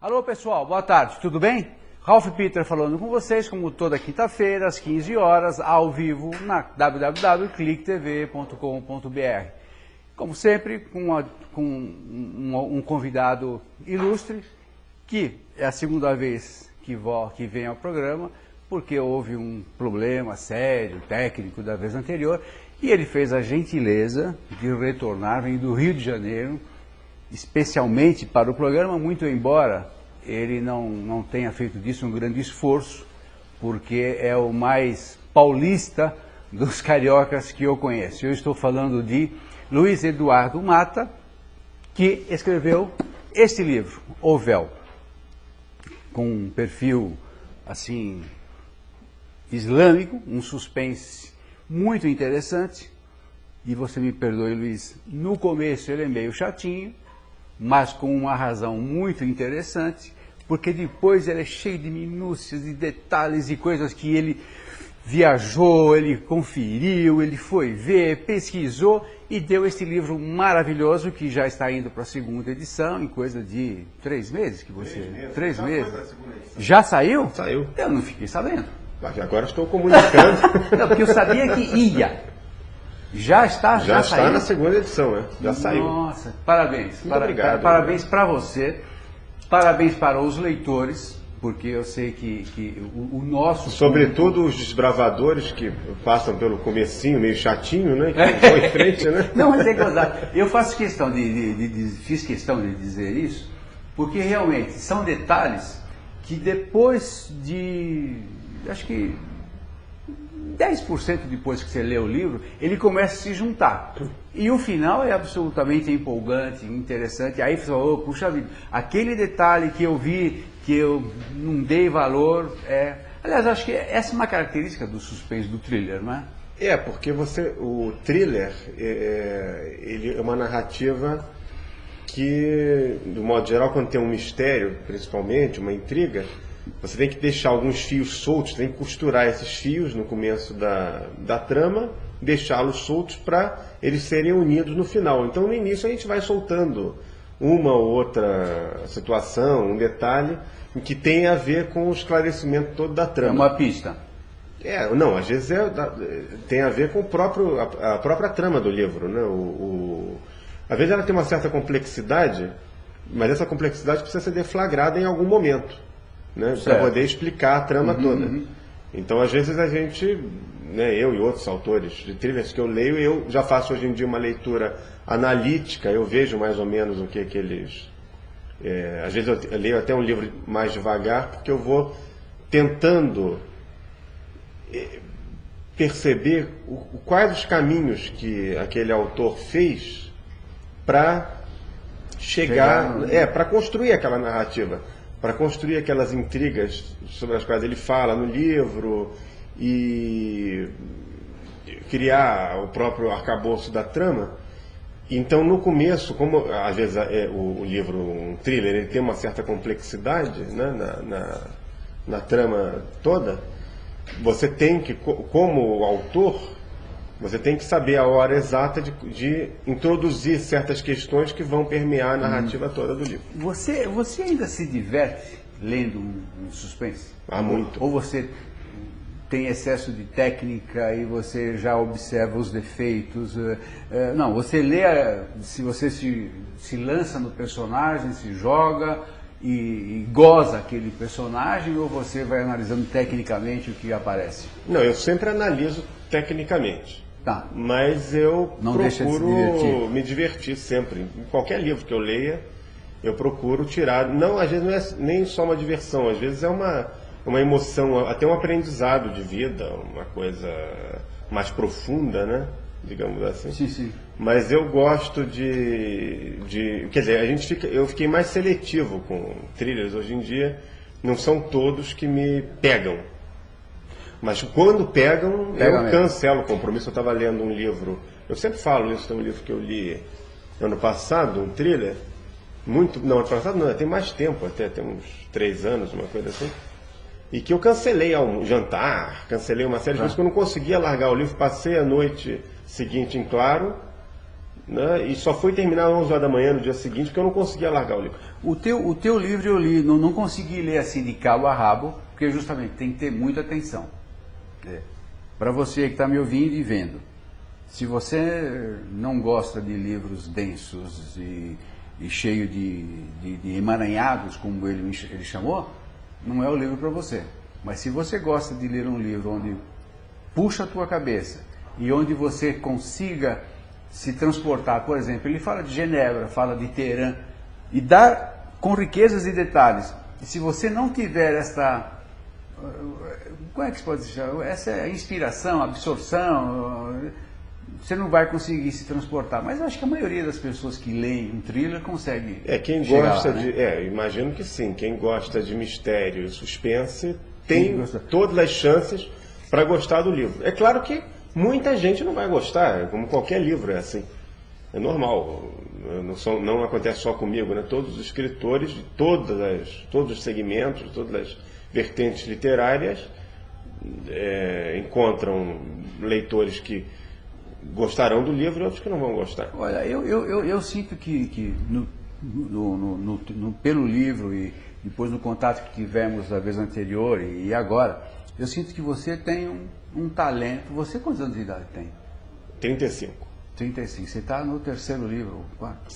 Alô pessoal, boa tarde, tudo bem? Ralph Peter falando com vocês, como toda quinta-feira, às 15 horas, ao vivo, na www.clicktv.com.br. Como sempre, com um convidado ilustre, que é a segunda vez que vem ao programa, porque houve um problema sério, técnico da vez anterior, e ele fez a gentileza de retornar, vem do Rio de Janeiro, especialmente para o programa, muito embora ele não tenha feito disso um grande esforço, porque é o mais paulista dos cariocas que eu conheço. Eu estou falando de Luiz Eduardo Mata, que escreveu este livro, O Véu, com um perfil assim islâmico, um suspense muito interessante. E você me perdoe, Luiz, no começo ele é meio chatinho, mas com uma razão muito interessante, porque depois ele é cheio de minúcias e detalhes e coisas que ele viajou, ele conferiu, ele foi ver, pesquisou e deu este livro maravilhoso que já está indo para a segunda edição em coisa de 3 meses que você... 3 meses? Já saiu? Saiu. Eu não fiquei sabendo. Agora estou comunicando. Não, porque eu sabia que ia. Já está? Já está saiu? na segunda edição, né? Já saiu. Nossa, parabéns. Muito obrigado. Parabéns para você, parabéns para os leitores, porque eu sei que o nosso... Sobretudo os desbravadores que passam pelo comecinho, meio chatinho, né? Que vão em frente, né? Não, mas é verdade. Eu faço questão fiz questão de dizer isso, porque realmente são detalhes que depois de... acho que 10% depois que você lê o livro, ele começa a se juntar. E o final é absolutamente empolgante, interessante. Aí você fala, oh, puxa vida, aquele detalhe que eu vi, que eu não dei valor, Aliás, acho que essa é uma característica do suspense, do thriller, não é? É, porque o thriller, ele é uma narrativa que, do modo geral, quando tem um mistério, principalmente, uma intriga, você tem que deixar alguns fios soltos, tem que costurar esses fios no começo da trama, deixá-los soltos para eles serem unidos no final. Então, no início, a gente vai soltando uma ou outra situação, um detalhe, que tem a ver com o esclarecimento todo da trama. É uma pista. Não, às vezes tem a ver com a própria trama do livro, né? Às vezes ela tem uma certa complexidade, mas essa complexidade precisa ser deflagrada em algum momento, né, para poder explicar a trama toda. Então, às vezes a gente, né, eu e outros autores de thrillers que eu leio, eu já faço hoje em dia uma leitura analítica, eu vejo mais ou menos o que eles... às vezes eu leio até um livro mais devagar, porque eu vou tentando perceber quais os caminhos que aquele autor fez para para construir aquela narrativa, para construir aquelas intrigas sobre as quais ele fala no livro e criar o próprio arcabouço da trama. Então, no começo, como às vezes o livro, um thriller, ele tem uma certa complexidade, né, na trama toda, você tem que, como autor, você tem que saber a hora exata de introduzir certas questões que vão permear a narrativa toda do livro. Você ainda se diverte lendo um suspense? Muito. Ou você tem excesso de técnica e você já observa os defeitos? Não, você lê, se você se lança no personagem, se joga e goza aquele personagem, ou você vai analisando tecnicamente o que aparece? Não, eu sempre analiso tecnicamente. Tá. Mas eu não procuro me divertir sempre. Em qualquer livro que eu leia, eu procuro tirar. Não, às vezes não é nem só uma diversão, às vezes é uma emoção, até um aprendizado de vida, uma coisa mais profunda, né? Digamos assim. Sim, sim. Mas eu gosto quer dizer, eu fiquei mais seletivo com thrillers hoje em dia. Não são todos que me pegam. Mas quando pegam, eu cancelo o compromisso. Eu estava lendo um livro, eu sempre falo isso, tem um livro que eu li ano passado, um thriller, não, ano passado não, tem mais tempo, até tem uns 3 anos, uma coisa assim, e que eu cancelei ao jantar, cancelei uma série de coisas que eu não conseguia largar o livro, passei a noite seguinte em claro, né? E só fui terminar às 11 horas da manhã no dia seguinte, porque eu não conseguia largar o livro. O teu livro eu li, não consegui ler assim de cabo a rabo, porque justamente tem que ter muita atenção. Para você que está me ouvindo e vendo, se você não gosta de livros densos e cheio de emaranhados, como ele chamou, não é o livro para você. Mas se você gosta de ler um livro onde puxa a tua cabeça e onde você consiga se transportar, por exemplo, ele fala de Genebra, fala de Teherã, e dá com riquezas e detalhes. E se você não tiver essa, como é que se pode dizer, essa inspiração, absorção, você não vai conseguir se transportar. Mas eu acho que a maioria das pessoas que leem um thriller consegue quem gosta lá, né? Imagino que sim, quem gosta de mistério e suspense tem todas as chances para gostar do livro. É claro que muita gente não vai gostar, como qualquer livro é assim. É normal, não acontece só comigo, né? Todos os escritores de todos os segmentos, todas as vertentes literárias encontram leitores que gostarão do livro e outros que não vão gostar. Olha, eu sinto que pelo livro e depois no contato que tivemos da vez anterior e agora, eu sinto que você tem um talento. Você quantos anos de idade tem? 35. 35. Você está no terceiro livro? Quarto?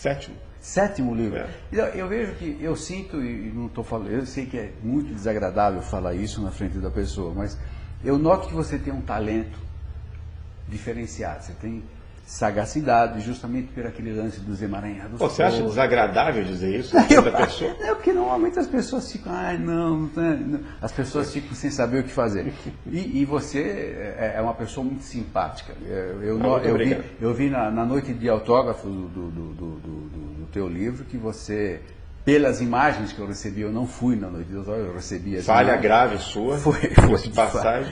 Sétimo livro. Eu vejo que, eu sinto, e não estou falando, eu sei que é muito desagradável falar isso na frente da pessoa, mas eu noto que você tem um talento diferenciado. Você tem sagacidade, justamente por aquele lance dos emaranhados. Você acha desagradável dizer isso? Pessoa? É porque normalmente as pessoas ficam, não. As pessoas ficam sem saber o que fazer. E você é uma pessoa muito simpática. Eu vi na noite de autógrafo do teu livro que você, pelas imagens que eu recebi, eu não fui na noite de autógrafo, eu recebi as falha imagens. Grave sua. Foi de passagem.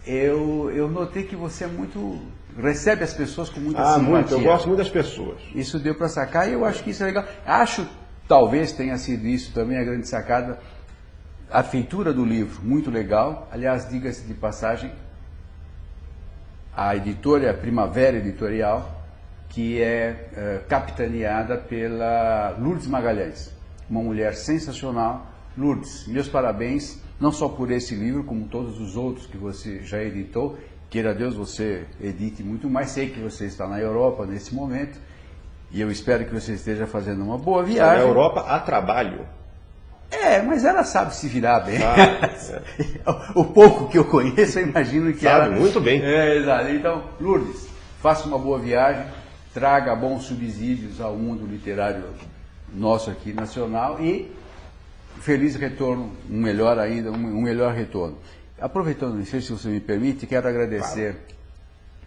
Eu notei que você recebe as pessoas com muita simpatia. Muito, eu gosto muito das pessoas. Isso deu para sacar e eu acho que isso é legal. Acho, talvez tenha sido isso também a grande sacada, a feitura do livro, muito legal. Aliás, diga-se de passagem, a editora Primavera Editorial, que é capitaneada pela Lourdes Magalhães, uma mulher sensacional. Lourdes, meus parabéns, não só por esse livro, como todos os outros que você já editou. Queira Deus você edite muito mais. Sei que você está na Europa nesse momento e eu espero que você esteja fazendo uma boa viagem. Na Europa a trabalho. Mas ela sabe se virar bem. O pouco que eu conheço, eu imagino que sabe ela... muito bem. Exato. Então, Lourdes, faça uma boa viagem, traga bons subsídios ao mundo literário nosso aqui nacional e feliz retorno, um melhor retorno. Aproveitando, não sei se você me permite, quero agradecer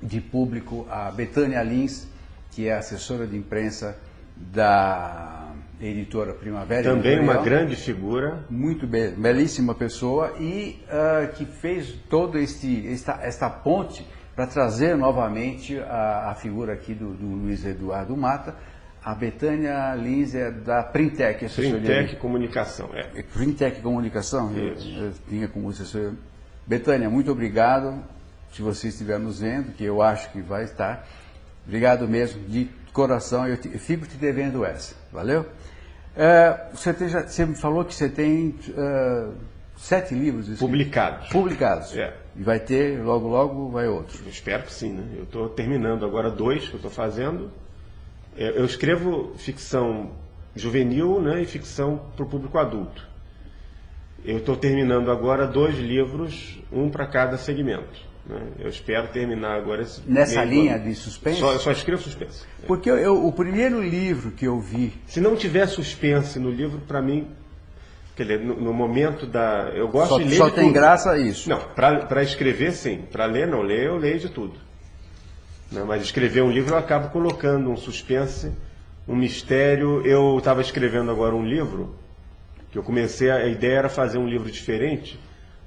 de público a Betânia Lins, que é assessora de imprensa da editora Primavera. Também uma grande figura. Muito belíssima pessoa e que fez toda esta ponte para trazer novamente a figura aqui do Luiz Eduardo Mata. A Betânia Lins é da Printec. Printec Comunicação. Printec Comunicação? Eu tinha como assessor. Betânia, muito obrigado, se você estiver nos vendo, que eu acho que vai estar. Obrigado mesmo, de coração, eu fico te devendo essa, valeu? Você me falou que você tem 7 livros publicados. E vai ter, logo vai outro. Eu espero que sim, né? Eu estou terminando agora 2 que eu estou fazendo. Eu escrevo ficção juvenil, né, e ficção para o público adulto. Eu estou terminando agora 2 livros, um para cada segmento. Né? Eu espero terminar agora esse... Nessa linha de suspense? Só escrevo suspense. Porque o primeiro livro que eu vi... Se não tiver suspense no livro, para mim... Quer dizer, no momento da... Eu gosto de ler só de tem tudo. Graça isso? Não, para escrever sim. Para ler não. Ler eu leio de tudo. Não, mas escrever um livro eu acabo colocando um suspense, um mistério. Eu estava escrevendo agora um livro... que eu comecei, a ideia era fazer um livro diferente,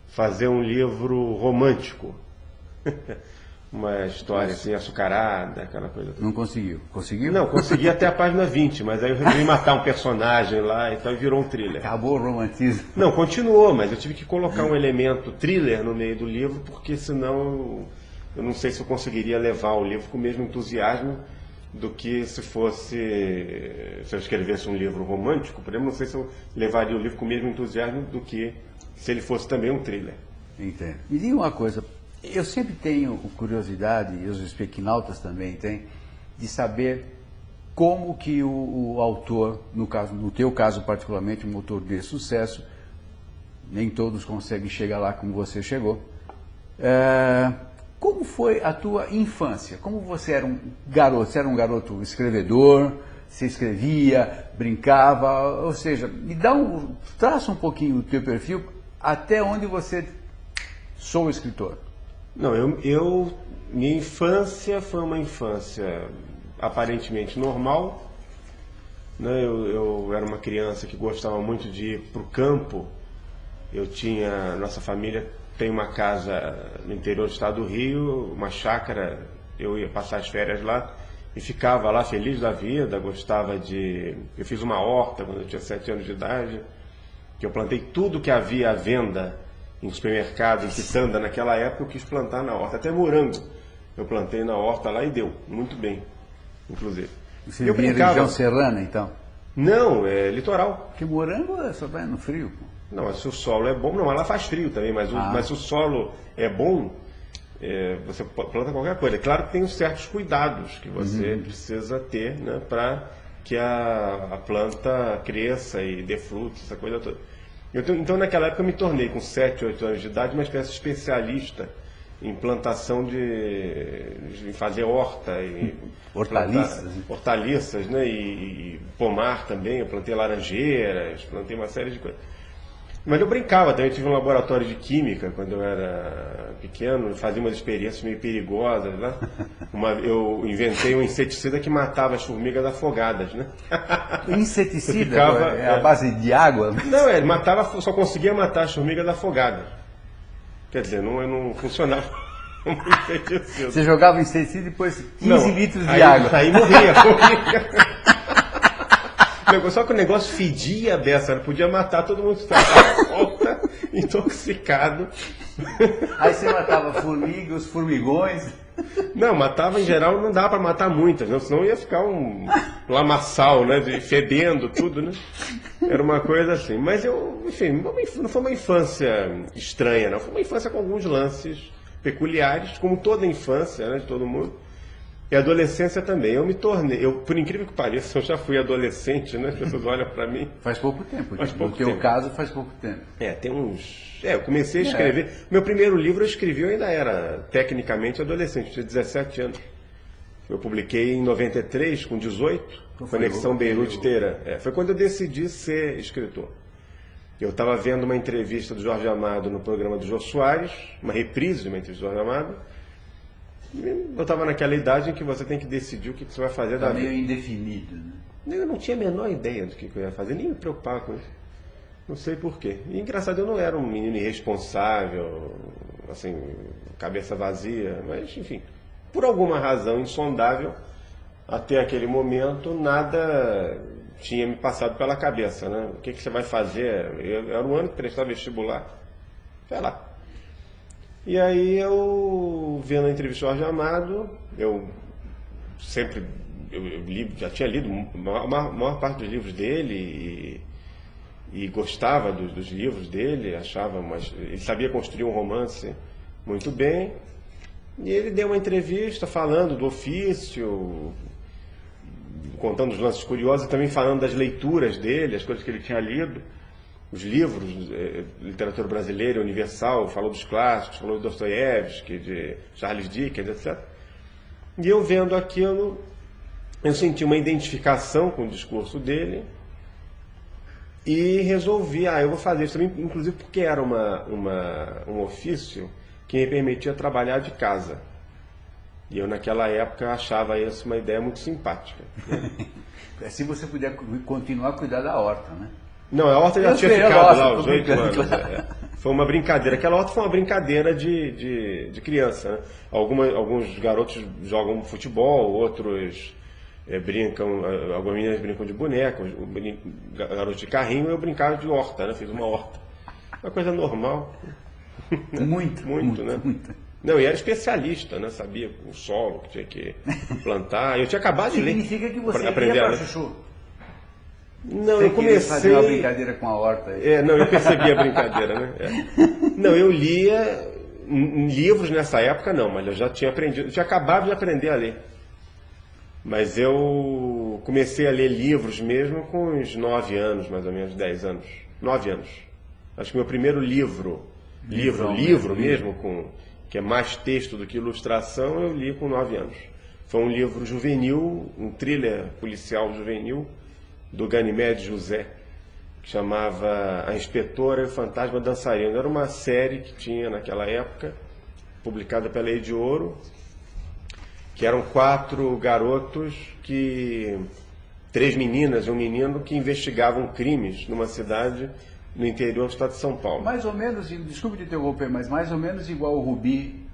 fazer um livro romântico. Uma história assim, açucarada, aquela coisa. Não conseguiu? Conseguiu? Não, consegui até a página 20, mas aí eu resolvi matar um personagem lá, então virou um thriller. Acabou o romantismo. Não, continuou, mas eu tive que colocar um elemento thriller no meio do livro, porque senão eu não sei se eu conseguiria levar o livro com o mesmo entusiasmo do que se eu escrevesse um livro romântico, por exemplo, não sei se eu levaria o livro com o mesmo entusiasmo do que se ele fosse também um thriller. Entendo. Me diga uma coisa, eu sempre tenho curiosidade, e os espiquinautas também têm, de saber como que o autor, no teu caso particularmente, um autor de sucesso, nem todos conseguem chegar lá como você chegou, como foi a tua infância? Como você era um garoto? Você era um garoto escrevedor? Você escrevia, brincava? Ou seja, traça um pouquinho o teu perfil até onde você sou escritor. Não, minha infância foi uma infância aparentemente normal, né? Eu era uma criança que gostava muito de ir para o campo. Nossa família tem uma casa no interior do estado do Rio, uma chácara, eu ia passar as férias lá e ficava lá feliz da vida, eu fiz uma horta quando eu tinha 7 anos de idade, que eu plantei tudo que havia à venda em supermercado, em quitanda naquela época, eu quis plantar na horta, até morango eu plantei na horta lá e deu, muito bem, inclusive. Você vivia em região serrana, então? Não, é litoral. Porque morango só vai no frio, pô. Não, mas se o solo é bom, não, ela faz frio também, mas se o solo é bom, você planta qualquer coisa. É claro que tem certos cuidados que você precisa ter, né, para que a planta cresça e dê frutos, essa coisa toda. Então, naquela época, eu me tornei, com 7, 8 anos de idade, uma espécie de especialista em plantação em fazer horta. Hortaliças, né, e pomar também. Eu plantei laranjeiras, plantei uma série de coisas. Mas eu brincava também, eu tive um laboratório de química quando eu era pequeno, fazia umas experiências meio perigosas lá. Eu inventei um inseticida que matava as formigas afogadas, né? Inseticida? À base de água? Não, ele matava, só conseguia matar as formigas afogadas. Quer dizer, não funcionava como inseticida. Você jogava inseticida e depois 15 litros de água. Aí morria a formiga. Só que o negócio fedia a beça, não podia matar todo mundo que estava à volta, intoxicado. Aí você matava formigas, formigões? Não, matava em geral, não dava para matar muitas, não, senão ia ficar um lamaçal, né, fedendo tudo, né? Era uma coisa assim. Mas enfim, não foi uma infância estranha, não. Foi uma infância com alguns lances peculiares, como toda infância, né, de todo mundo. E adolescência também. Por incrível que pareça, eu já fui adolescente, né? As pessoas olham para mim. Faz pouco tempo. No teu caso, faz pouco tempo. Eu comecei a escrever. Meu primeiro livro eu ainda era tecnicamente adolescente, tinha 17 anos. Eu publiquei em 93, com 18, Conexão Beirute-Teherã. Foi quando eu decidi ser escritor. Eu estava vendo uma entrevista do Jorge Amado no programa do Jô Soares, uma reprise de uma entrevista do Jorge Amado. Eu estava naquela idade em que você tem que decidir o que você vai fazer da vida. Meio indefinido, né? Eu não tinha a menor ideia do que eu ia fazer, nem me preocupava com isso. Não sei porquê. E engraçado, eu não era um menino irresponsável, assim, cabeça vazia, mas enfim, por alguma razão insondável, até aquele momento, nada tinha me passado pela cabeça, né? O que você vai fazer? Era um ano que prestava vestibular. Vai lá. E aí eu, vendo a entrevista do Jorge Amado, eu já tinha lido a maior parte dos livros dele e gostava dos livros dele, ele sabia construir um romance muito bem. E ele deu uma entrevista falando do ofício, contando os lances curiosos e também falando das leituras dele, as coisas que ele tinha lido. Os livros, literatura brasileira, universal, falou dos clássicos, falou de Dostoiévski, de Charles Dickens, etc. E eu vendo aquilo, eu senti uma identificação com o discurso dele e resolvi, eu vou fazer isso também, inclusive porque era um ofício que me permitia trabalhar de casa. E eu, naquela época, achava isso uma ideia muito simpática. Assim você podia continuar a cuidar da horta, né? Não, a horta já tinha ficado lá aos 8 anos. Foi uma brincadeira. Aquela horta foi uma brincadeira de criança, né? Alguns garotos jogam futebol, outros brincam, algumas meninas brincam de boneca, garotos de carrinho, eu brincava de horta, né? Fiz uma horta. Uma coisa normal. Muito, né? Muito. Não, e era especialista, né? Sabia o solo que tinha que plantar. Eu tinha acabado de ler. Significa que você ia aprender para a ler. chuchu. Não, Sem eu comecei... fazer uma brincadeira com a horta aí. Não, eu percebi a brincadeira, né? Não, eu lia livros nessa época, não, mas eu já tinha aprendido, eu tinha acabado de aprender a ler. Mas eu comecei a ler livros mesmo com uns 9 anos, mais ou menos, 10 anos. 9 anos. Acho que meu primeiro livro mesmo, que é mais texto do que ilustração, eu li com 9 anos. Foi um livro juvenil, um thriller policial juvenil, do Ganymede José, que chamava A Inspetora e o Fantasma Dançarino. Era uma série que tinha naquela época, publicada pela Lei de Ouro, que eram 4 garotos, 3 meninas e um menino, que investigavam crimes numa cidade no interior do estado de São Paulo. Mais ou menos, desculpe te interromper, mas mais ou menos igual o Rubi.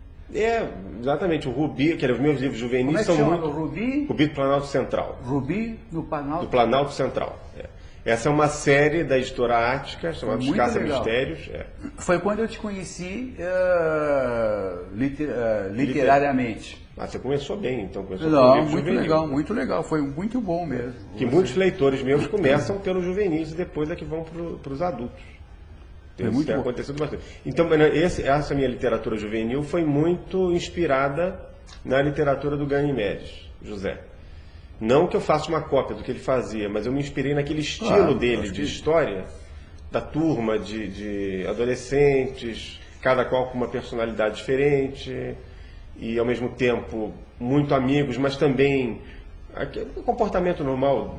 Exatamente, o Rubi, que eram os meus livros juvenis, Como é que são chama? muito... Rubi? Rubi do Planalto Central. Rubi no Planalto? Do Planalto Central, Essa é uma série da editora Ática, chamada Os Caça-Mistérios. Foi quando eu te conheci literariamente. Você começou bem, então. Começou Não, muito legal, foi muito bom mesmo. Que muitos leitores meus começam pelos juvenis e depois é que vão para os adultos. Isso tem acontecido bastante. Então, essa minha literatura juvenil foi muito inspirada na literatura do Ganymede José. Não que eu faça uma cópia do que ele fazia, mas eu me inspirei naquele estilo dele de história, da turma de adolescentes, cada qual com uma personalidade diferente, e ao mesmo tempo muito amigos, mas também o comportamento normal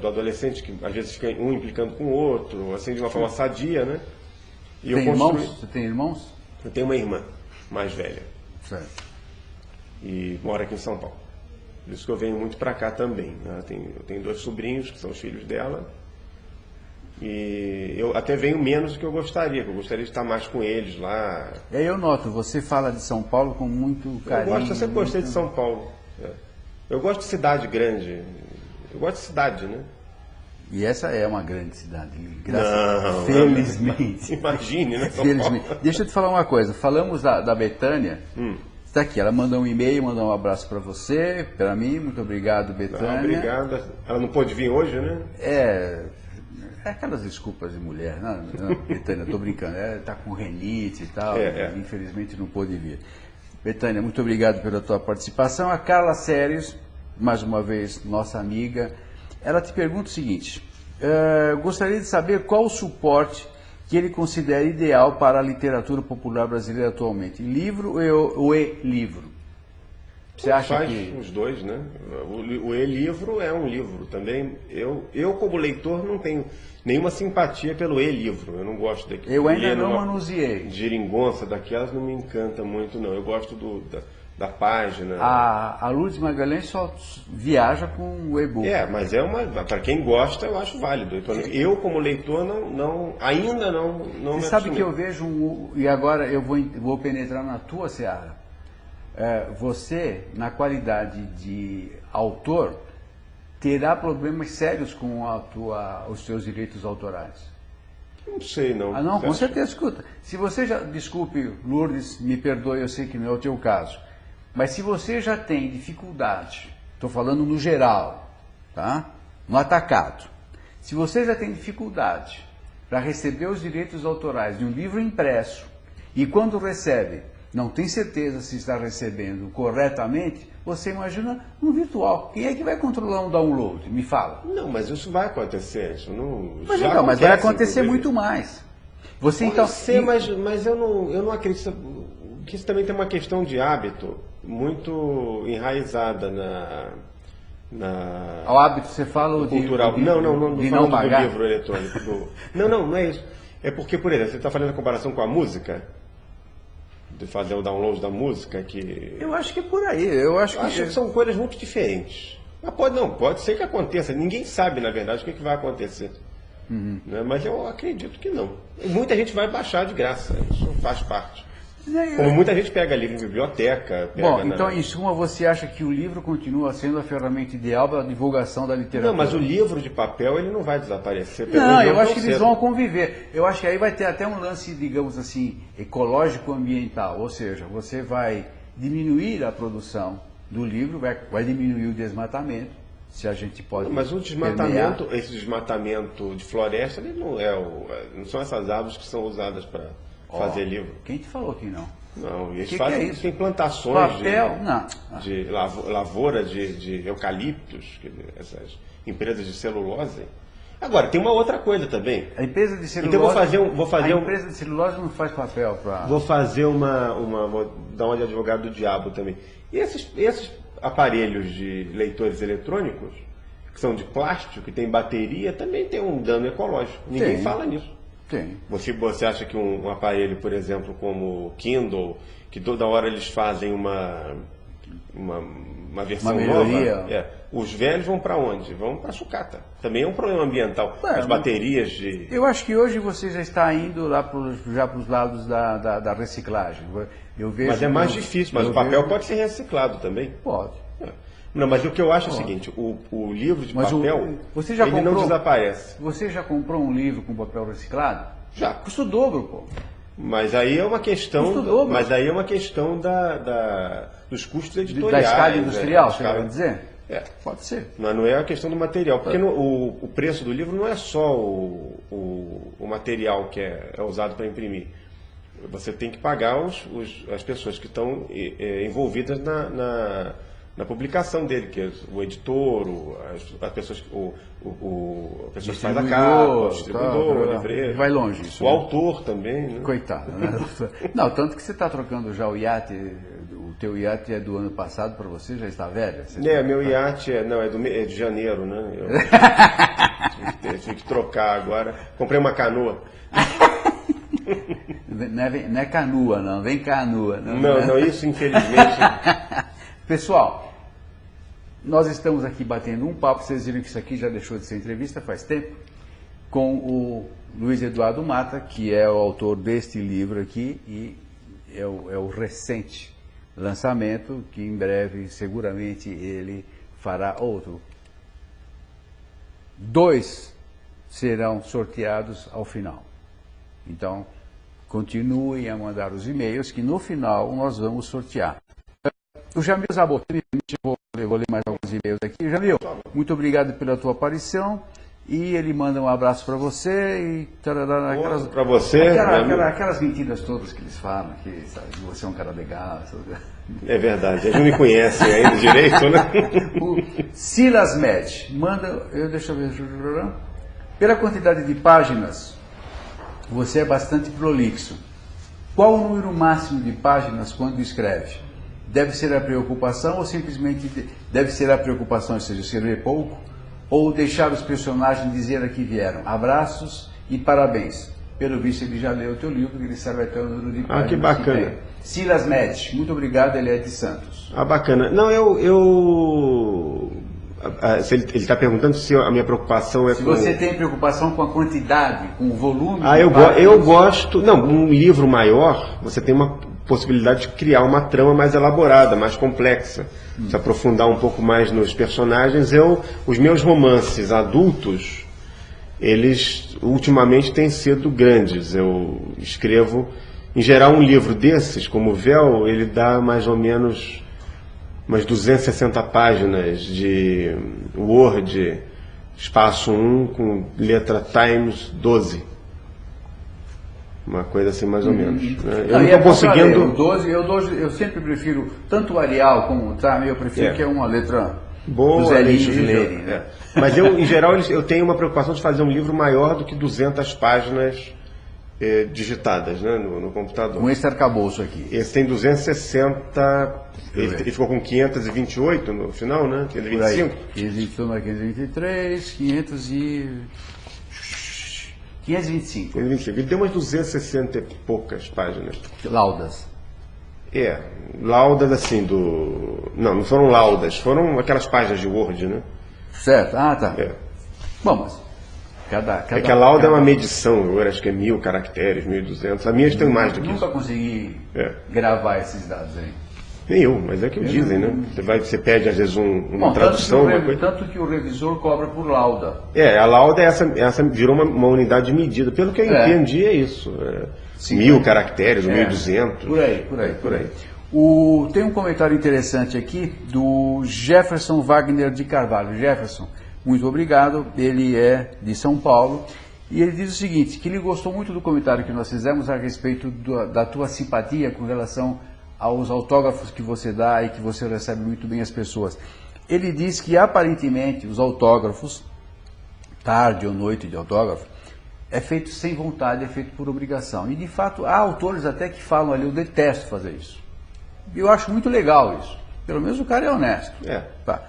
do adolescente, que às vezes fica um implicando com o outro, assim, de uma forma sadia, né? E Você tem irmãos? Eu tenho uma irmã mais velha. Certo. E mora aqui em São Paulo. Por isso que eu venho muito para cá também. Eu tenho 2 sobrinhos, que são os filhos dela. E eu até venho menos do que eu gostaria de estar mais com eles lá. Eu noto, você fala de São Paulo com muito carinho. Eu sempre gostei de São Paulo. Eu gosto de cidade grande. Eu gosto de cidade, né? E essa é uma grande cidade, não, felizmente. Imagine, né? Felizmente. Deixa eu te falar uma coisa. Falamos da Betânia. Está aqui, ela mandou um e-mail, mandou um abraço para você, para mim. Muito obrigado, Betânia. Obrigado. Ela não pôde vir hoje, né? Aquelas desculpas de mulher. Não, Betânia, estou brincando. Ela está com renite e tal. Infelizmente não pôde vir. Betânia, muito obrigado pela tua participação. A Carla Séries, mais uma vez, nossa amiga. Ela te pergunta o seguinte: gostaria de saber qual o suporte que ele considera ideal para a literatura popular brasileira atualmente, livro ou e-livro? Você acha que... os dois, né? O e-livro é um livro também. Eu como leitor, não tenho nenhuma simpatia pelo e-livro. Eu não gosto daquilo. Eu ainda não manuseei. Geringonça daquelas não me encanta muito, não. Eu gosto da página. A Lourdes Magalhães só viaja com o e-book. Mas para quem gosta, eu acho válido. Eu como leitor, ainda não Você sabe que eu vejo, e agora eu vou penetrar na tua seara. Você, na qualidade de autor, terá problemas sérios com os seus direitos autorais. Não sei, não. Não, com certeza. Escuta, se você já... Desculpe, Lourdes, me perdoe, eu sei que não é o teu caso. Mas se você já tem dificuldade, estou falando no geral, tá? No atacado. Se você já tem dificuldade para receber os direitos autorais de um livro impresso e quando recebe, não tem certeza se está recebendo corretamente, você imagina no virtual. Quem é que vai controlar um download? Me fala. Não, mas isso vai acontecer. Isso não, mas vai acontecer muito mais. Você Pode ser, mas eu não acredito que isso também tem uma questão de hábito muito enraizada Ao hábito você fala cultural. De não pagar? Do livro eletrônico. Não é isso. É porque, por exemplo, você está fazendo a comparação com a música, de fazer o download da música, que... Eu acho que é por aí. Eu acho que são coisas muito diferentes. Mas pode ser que aconteça. Ninguém sabe, na verdade, o que vai acontecer. Né? Mas eu acredito que não. Muita gente vai baixar de graça. Isso faz parte. Como muita gente pega livro em biblioteca. Bom, então, em suma, você acha que o livro continua sendo a ferramenta ideal para a divulgação da literatura? Não, mas o livro de papel ele não vai desaparecer. Não, eu acho que eles vão conviver. Eu acho que aí vai ter até um lance, digamos assim, ecológico-ambiental. Ou seja, você vai diminuir a produção do livro, vai diminuir o desmatamento, se a gente pode... Mas o desmatamento, esse desmatamento de floresta, ele não não são essas árvores que são usadas para fazer livro. Quem te falou que não? Não, eles fazem, é tem plantações papel, de lavoura de eucaliptos, essas empresas de celulose. Agora, tem uma outra coisa também. A empresa de celulose... Então vou fazer a empresa de celulose não faz papel para... Vou fazer vou dar uma de advogado do diabo também. E esses aparelhos de leitores eletrônicos, que são de plástico, que tem bateria, também tem um dano ecológico. Ninguém fala nisso. Tem. Você acha que um aparelho, por exemplo, como o Kindle, que toda hora eles fazem uma versão nova, os velhos vão para onde? Vão para sucata. Também é um problema ambiental. As baterias de... Eu acho que hoje você já está indo lá já para os lados da reciclagem. Eu vejo mas é mais difícil, mas o papel pode ser reciclado também. Pode. Não, mas o que eu acho é o seguinte, o livro de papel, ele não desaparece. Você já comprou um livro com papel reciclado? Já. Custa o dobro, pô. Mas aí é uma questão, dos custos editoriais. Da escala industrial, você vai dizer? Pode ser. Mas não é a questão do material, porque o preço do livro não é só o material que é usado para imprimir. Você tem que pagar as pessoas que estão envolvidas na publicação dele, que é o editor, as pessoas, a pessoa que faz a capa, o distribuidor, o livreiro. Vai longe isso. O autor também. Né? Coitado. Né? Não, tanto que você está trocando já o iate, o teu iate é do ano passado para você, já está velho? Meu iate é de janeiro, né? Eu tive que trocar agora. Comprei uma canoa. Não é canoa, não. Vem canoa. Não, isso infelizmente... Pessoal, nós estamos aqui batendo um papo, vocês viram que isso aqui já deixou de ser entrevista faz tempo, com o Luiz Eduardo Mata, que é o autor deste livro aqui e é o recente lançamento, que em breve seguramente ele fará outro. 2 serão sorteados ao final. Então, continuem a mandar os e-mails que no final nós vamos sortear. O Jamil Zabot, vou ler mais alguns e-mails aqui. Jamil, muito obrigado pela tua aparição. E ele manda um abraço para você e para você. Aquelas mentiras todas que eles falam, que você é um cara legal. É verdade, eles não me conhecem ainda direito, né? O Silas Med manda, deixa eu ver, pela quantidade de páginas, você é bastante prolixo. Qual o número máximo de páginas quando escreve? Deve ser a preocupação ou simplesmente deve ser a preocupação, ou seja, escrever pouco, ou deixar os personagens dizer a que vieram? Abraços e parabéns. Pelo visto ele já leu o teu livro, ele sabe até o número de páginas. Que bacana. Silas Med, muito obrigado, ele é de Santos. Bacana. Não, ele está perguntando se a minha preocupação é se você tem preocupação com a quantidade, com o volume. Eu gosto. Não, um livro maior, você tem uma possibilidade de criar uma trama mais elaborada, mais complexa, se aprofundar um pouco mais nos personagens. Os meus romances adultos, eles ultimamente têm sido grandes. Eu escrevo, em geral, um livro desses, como o Véu, ele dá mais ou menos umas 260 páginas de Word, espaço 1, com letra Times 12. Uma coisa assim, mais ou menos. Né? Eu não estou conseguindo... O 12, eu sempre prefiro, tanto o Arial como o Time, eu prefiro que é uma letra boa, dos velhinhos lerem. Né? Mas em geral, eu tenho uma preocupação de fazer um livro maior do que 200 páginas digitadas, né, no computador. Com esse arcabouço aqui. Esse tem 260, ele ficou com 528 no final, né? 525. 523, 525. Ele deu umas 260 e poucas páginas. Laudas. Laudas assim não foram laudas, foram aquelas páginas de Word, né? Certo, tá. Bom, mas É que a lauda é uma medição, eu acho que é 1000 caracteres, 1200. A minha tem mais do que isso. Nunca consegui gravar esses dados aí. Nem eu, mas é o que dizem, né? Você pede às vezes uma tradução, uma coisa. Tanto que o revisor cobra por lauda. A lauda é essa virou uma unidade de medida. Pelo que eu entendi é isso. 1000 caracteres, 1200. Por aí. Tem um comentário interessante aqui do Jefferson Wagner de Carvalho. Jefferson, muito obrigado. Ele é de São Paulo. E ele diz o seguinte, que ele gostou muito do comentário que nós fizemos a respeito da tua simpatia com relação aos autógrafos que você dá e que você recebe muito bem as pessoas. Ele diz que aparentemente os autógrafos, tarde ou noite de autógrafo, é feito sem vontade, é feito por obrigação. E de fato há autores até que falam ali, eu detesto fazer isso. Eu acho muito legal isso. Pelo menos o cara é honesto. Tá.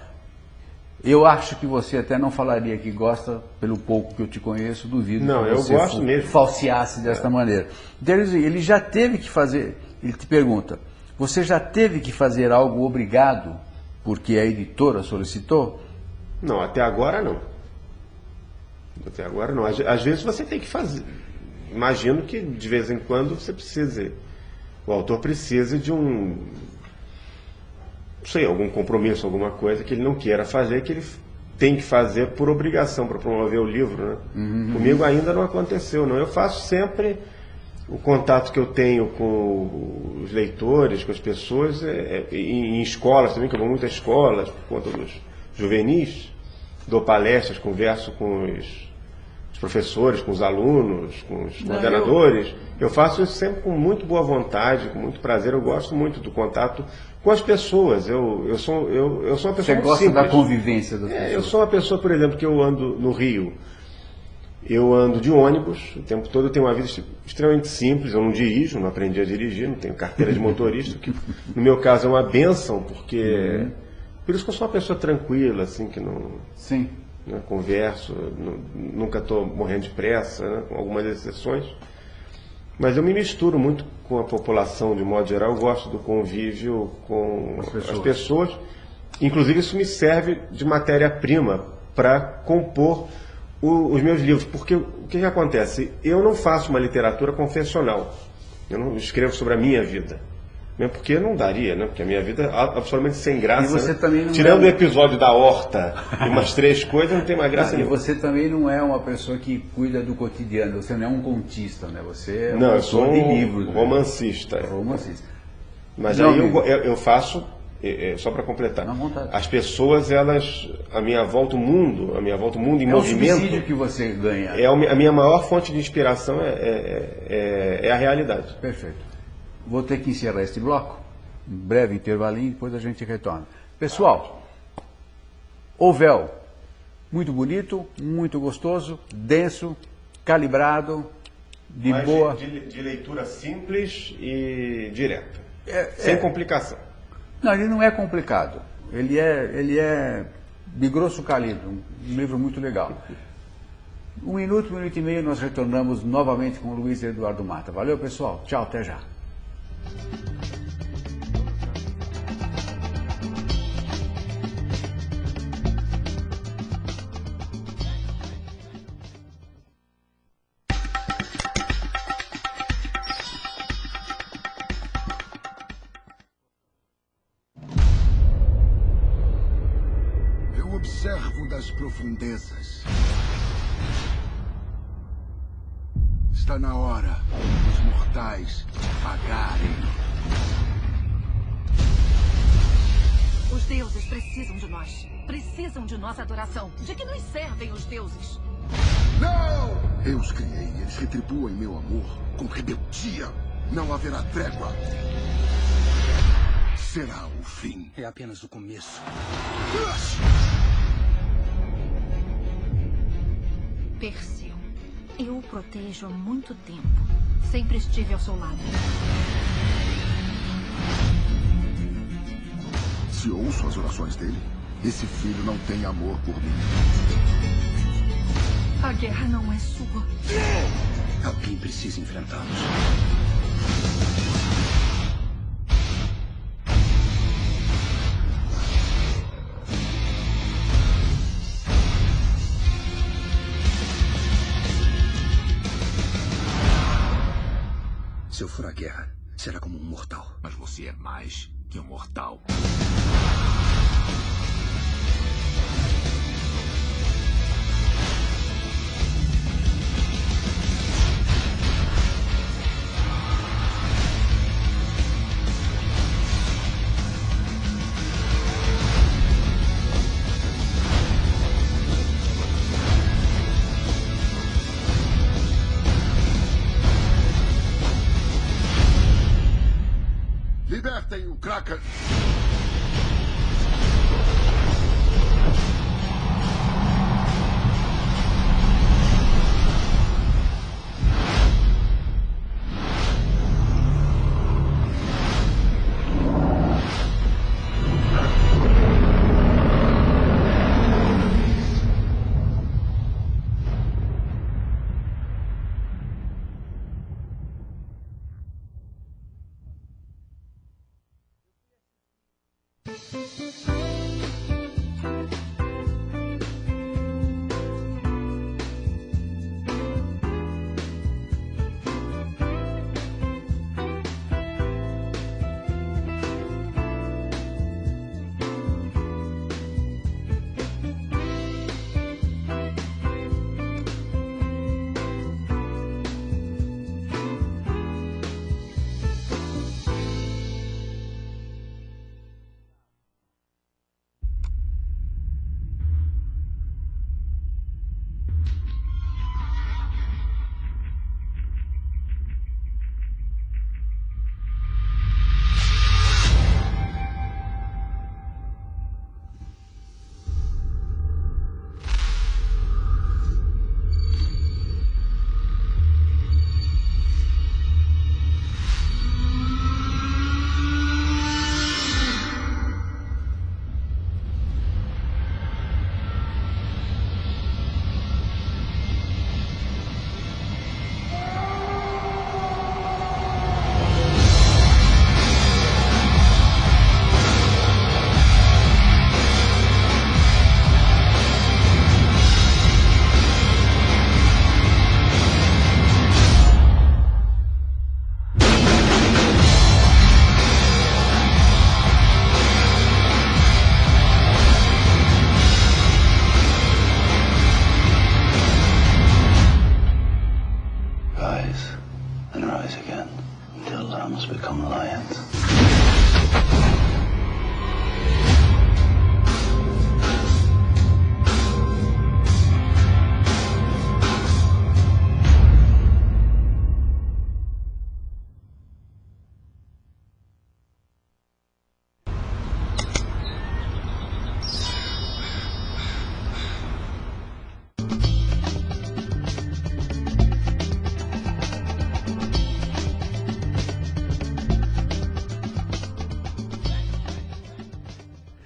Eu acho que você até não falaria que gosta, pelo pouco que eu te conheço, duvido não, que você eu gosto mesmo. Falseasse desta maneira. Então ele já teve que fazer, ele te pergunta, você já teve que fazer algo obrigado porque a editora solicitou? Não, até agora não. Até agora não. Às vezes você tem que fazer. Imagino que de vez em quando você precise. O autor precisa de não sei, algum compromisso, alguma coisa que ele não queira fazer, que ele tem que fazer por obrigação para promover o livro, né? Comigo ainda não aconteceu, não. Eu faço sempre o contato que eu tenho com os leitores, com as pessoas, em escolas também, que eu vou muito a escolas, por conta dos juvenis, dou palestras, converso com os professores, com os alunos, com os coordenadores. Eu faço isso sempre com muito boa vontade, com muito prazer. Eu gosto muito do contato com as pessoas. Eu sou uma pessoa Você muito gosta simples. da convivência das pessoas? Eu sou uma pessoa, por exemplo, que eu ando no Rio. Eu ando de ônibus o tempo todo, eu tenho uma vida extremamente simples, eu não dirijo, não aprendi a dirigir, não tenho carteira de motorista, que no meu caso é uma bênção, porque... Por isso que eu sou uma pessoa tranquila, assim, que não... Sim. Né, converso, nunca estou morrendo de pressa, né, com algumas exceções. Mas eu me misturo muito com a população, de modo geral, eu gosto do convívio com as pessoas. Inclusive isso me serve de matéria-prima para compor os meus livros, porque o que acontece? Eu não faço uma literatura confessional, eu não escrevo sobre a minha vida, mesmo porque não daria, né? Porque a minha vida é absolutamente sem graça. E você também não tirando o episódio da horta e umas 3 coisas, não tem mais graça nenhuma. E você também não é uma pessoa que cuida do cotidiano, você não é um contista, né? Você é um autor de livros. Romancista. Né? Romancista. Mas aí eu faço... só para completar, as pessoas, a minha volta ao mundo em movimento. É o subsídio que você ganha. A minha maior fonte de inspiração é a realidade. Perfeito. Vou ter que encerrar este bloco, um breve intervalinho, depois a gente retorna. Pessoal, o véu, muito bonito, muito gostoso, denso, calibrado, Mas boa. De leitura simples e direta, sem complicação. Não, ele não é complicado. Ele é de grosso calibre, um livro muito legal. 1 minuto, 1 minuto e meio, nós retornamos novamente com o Luiz Eduardo Mata. Valeu, pessoal. Tchau, até já. Eu observo das profundezas. Está na hora dos mortais pagarem. Os deuses precisam de nós. Precisam de nossa adoração. De que nos servem os deuses? Não! Eu os criei. Eles retribuem meu amor com rebeldia. Não haverá trégua. Será o fim. É apenas o começo. Pérsio, eu o protejo há muito tempo. Sempre estive ao seu lado. Se ouço as orações dele, esse filho não tem amor por mim. A guerra não é sua. Alguém precisa enfrentá-los. Se eu for à guerra, será como um mortal. Mas você é mais que um mortal. Libertem o Kraken!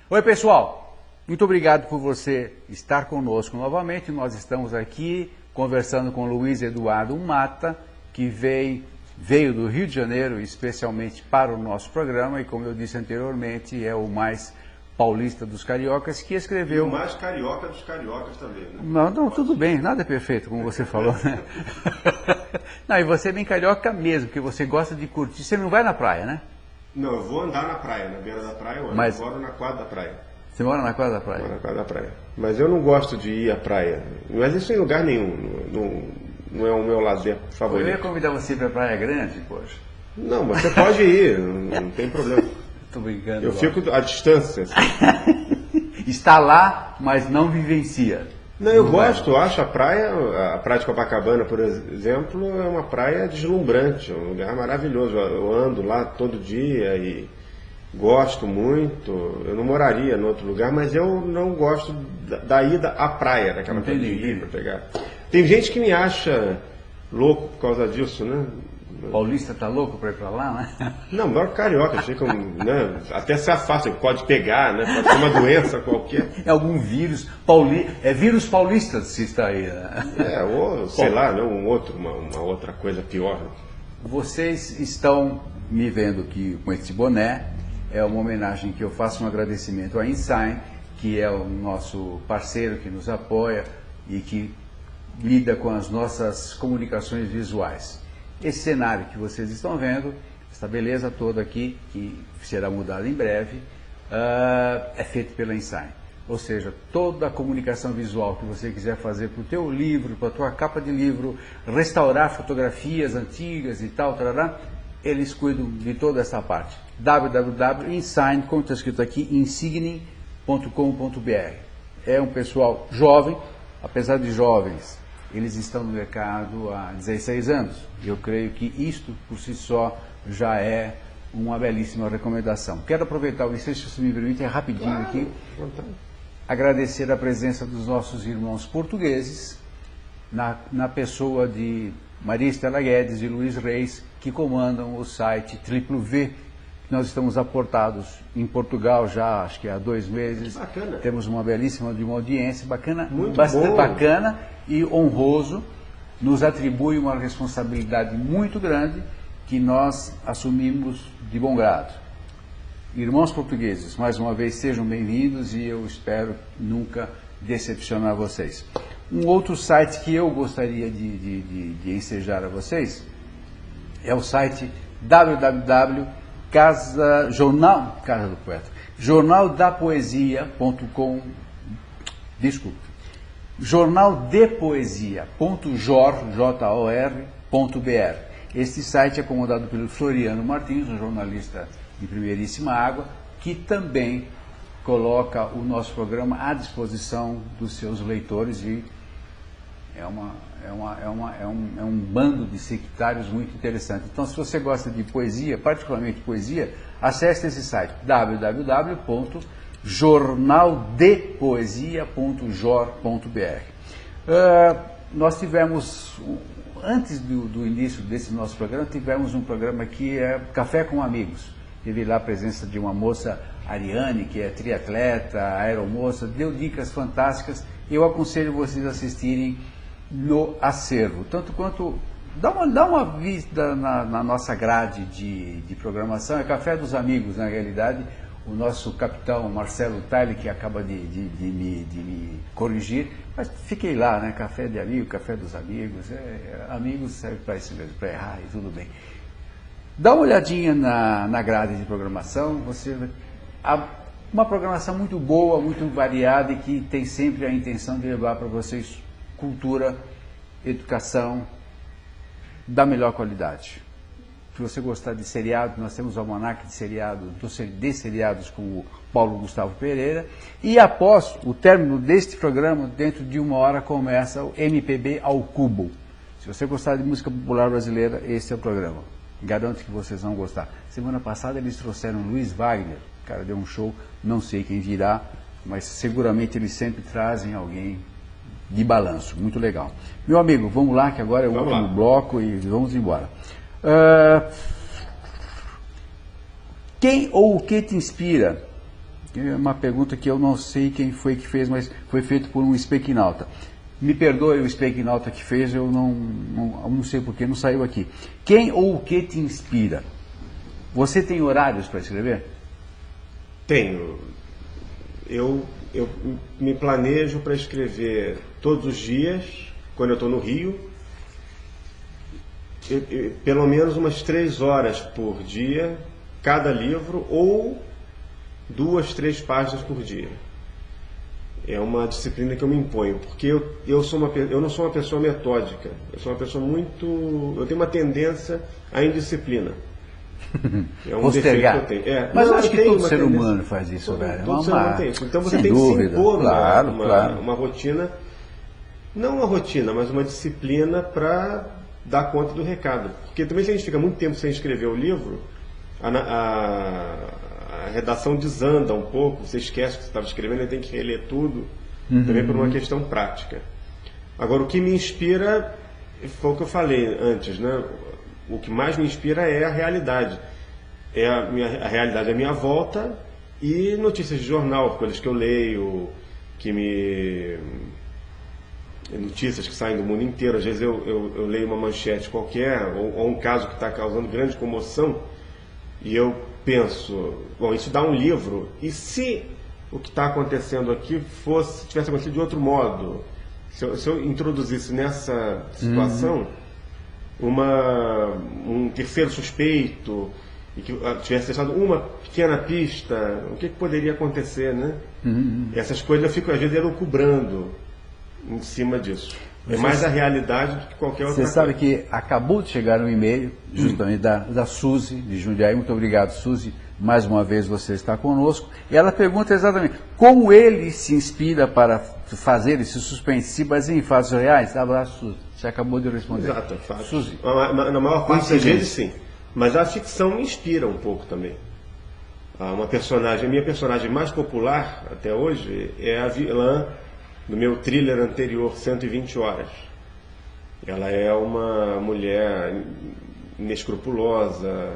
Oi, pessoal, muito obrigado por você estar conosco novamente. Nós estamos aqui conversando com Luiz Eduardo Mata, que veio do Rio de Janeiro especialmente para o nosso programa e, como eu disse anteriormente, é o mais paulista dos cariocas, que escreveu... E o mais carioca dos cariocas também, né? Não, tudo bem, nada é perfeito, como você falou, né? Não, e você é bem carioca mesmo, porque você gosta de curtir. Você não vai na praia, né? Não, eu vou andar na praia, na beira da praia, eu moro na quadra da praia. Você mora na quadra da praia? Moro na quadra da praia. Mas eu não gosto de ir à praia. Mas isso em lugar nenhum. Não é o meu lazer favorito. Eu ia convidar você para a Praia Grande, poxa. Não, mas você pode ir, não tem problema. Tô brincando. Eu fico à distância. Assim. Está lá, mas não vivencia. Não, eu gosto, acho a praia de Copacabana, por exemplo, é uma praia deslumbrante, um lugar maravilhoso. Eu ando lá todo dia e gosto muito. Eu não moraria em outro lugar, mas eu não gosto da ida à praia, daquela coisa de ir para pegar. Tem gente que me acha louco por causa disso, né? Paulista tá louco para ir para lá, né? Não, melhor que carioca, ficam, né? Até se afasta, pode pegar, né? Pode ser uma doença qualquer. É algum vírus é vírus paulista se está aí, né? Ou sei lá, não, uma outra coisa pior. Vocês estão me vendo aqui com esse boné, é uma homenagem que eu faço, um agradecimento à Insign, que é o nosso parceiro que nos apoia e que lida com as nossas comunicações visuais. esse cenário que vocês estão vendo, essa beleza toda aqui, que será mudada em breve, é feito pela Insign. Ou seja, toda a comunicação visual que você quiser fazer para o teu livro, para a tua capa de livro, restaurar fotografias antigas e tal, tarará, eles cuidam de toda essa parte. www.insign, como está escrito aqui, insign.com.br. É um pessoal jovem, apesar de jovens, eles estão no mercado há 16 anos. Eu creio que isto, por si só, já é uma belíssima recomendação. Quero aproveitar o ensejo, se me permite, rapidinho aqui, agradecer a presença dos nossos irmãos portugueses, na pessoa de Maria Estela Guedes e Luiz Reis, que comandam o site WW. Nós estamos aportados em Portugal já, acho que há 2 meses. Bacana. Temos uma belíssima de uma audiência bacana, Muito bastante bom. bacana e honroso. Nos atribui uma responsabilidade muito grande que nós assumimos de bom grado. Irmãos portugueses, mais uma vez sejam bem-vindos e eu espero nunca decepcionar vocês. Um outro site que eu gostaria de ensejar a vocês é o site jornaldepoesia.jor.br. Este site é comandado pelo Floriano Martins, um jornalista de primeiríssima água, que também coloca o nosso programa à disposição dos seus leitores e é um bando de sectários muito interessante. Então, se você gosta de poesia, particularmente poesia, acesse esse site www.jornaldepoesia.jor.br. Nós tivemos, antes do início desse nosso programa, tivemos um programa que é Café com Amigos. Teve lá a presença de uma moça, Ariane, que é triatleta, aeromoça, deu dicas fantásticas. Eu aconselho vocês a assistirem no acervo, tanto quanto dá uma vista na nossa grade de programação. É Café dos Amigos, na realidade. O nosso capitão Marcelo Taile, que acaba de me corrigir, mas fiquei lá, né? Café de amigo, Café dos Amigos, amigos serve para isso mesmo, para errar e tudo bem. Dá uma olhadinha na grade de programação, uma programação muito boa, muito variada e que tem sempre a intenção de levar para vocês cultura, educação da melhor qualidade. Se você gostar de seriado, nós temos o almanaque de seriados com o Paulo Gustavo Pereira. E após o término deste programa, dentro de 1 hora, começa o MPB ao Cubo. Se você gostar de música popular brasileira, esse é o programa. Garanto que vocês vão gostar. Semana passada eles trouxeram Luiz Wagner, o cara deu um show, não sei quem virá, mas seguramente eles sempre trazem alguém de balanço, muito legal. Meu amigo, vamos lá, que agora é o último bloco e vamos embora. Quem ou o que te inspira? É uma pergunta que eu não sei quem foi que fez, mas foi feito por um speakinauta. Me perdoe o speakinauta que fez, eu não sei porque não saiu aqui. Quem ou o que te inspira? Você tem horários para escrever? Tenho. Eu me planejo para escrever todos os dias, quando eu estou no Rio, pelo menos umas 3 horas por dia, cada livro, ou 2, 3 páginas por dia. É uma disciplina que eu me imponho, porque eu não sou uma pessoa metódica, eu sou uma pessoa eu tenho uma tendência à indisciplina. É um defeito que eu tenho. Mas eu acho que todo ser humano faz isso, velho. Todo ser humano tem isso. Então você tem que se impor uma rotina, não uma rotina, mas uma disciplina para dar conta do recado. Porque também se a gente fica muito tempo sem escrever o livro, a redação desanda um pouco, você esquece que você estava escrevendo e tem que reler tudo, também por uma questão prática. Agora, o que me inspira, foi o que eu falei antes, né? O que mais me inspira é a realidade. A realidade é a minha volta e notícias de jornal, coisas que eu leio, notícias que saem do mundo inteiro. Às vezes eu leio uma manchete qualquer, ou um caso que está causando grande comoção, e eu penso, bom, isso dá um livro, e se o que está acontecendo aqui tivesse acontecido de outro modo, se eu introduzisse nessa situação, um terceiro suspeito, e que tivesse deixado uma pequena pista, o que poderia acontecer, né? Essas coisas eu fico, às vezes, elucubrando em cima disso. É mais a realidade do que qualquer outra coisa. Você sabe que acabou de chegar um e-mail, justamente da Suzy, de Jundiaí. Muito obrigado, Suzy. Mais uma vez você está conosco. E ela pergunta exatamente como ele se inspira para fazer esse suspense, se baseia em fatos reais. Abraço, Suzy. Você acabou de responder. Exato, é fato. Suzy. Na maior parte das vezes, sim. Mas a ficção me inspira um pouco também. A minha personagem mais popular até hoje é a vilã do meu thriller anterior, 120 Horas. Ela é uma mulher inescrupulosa,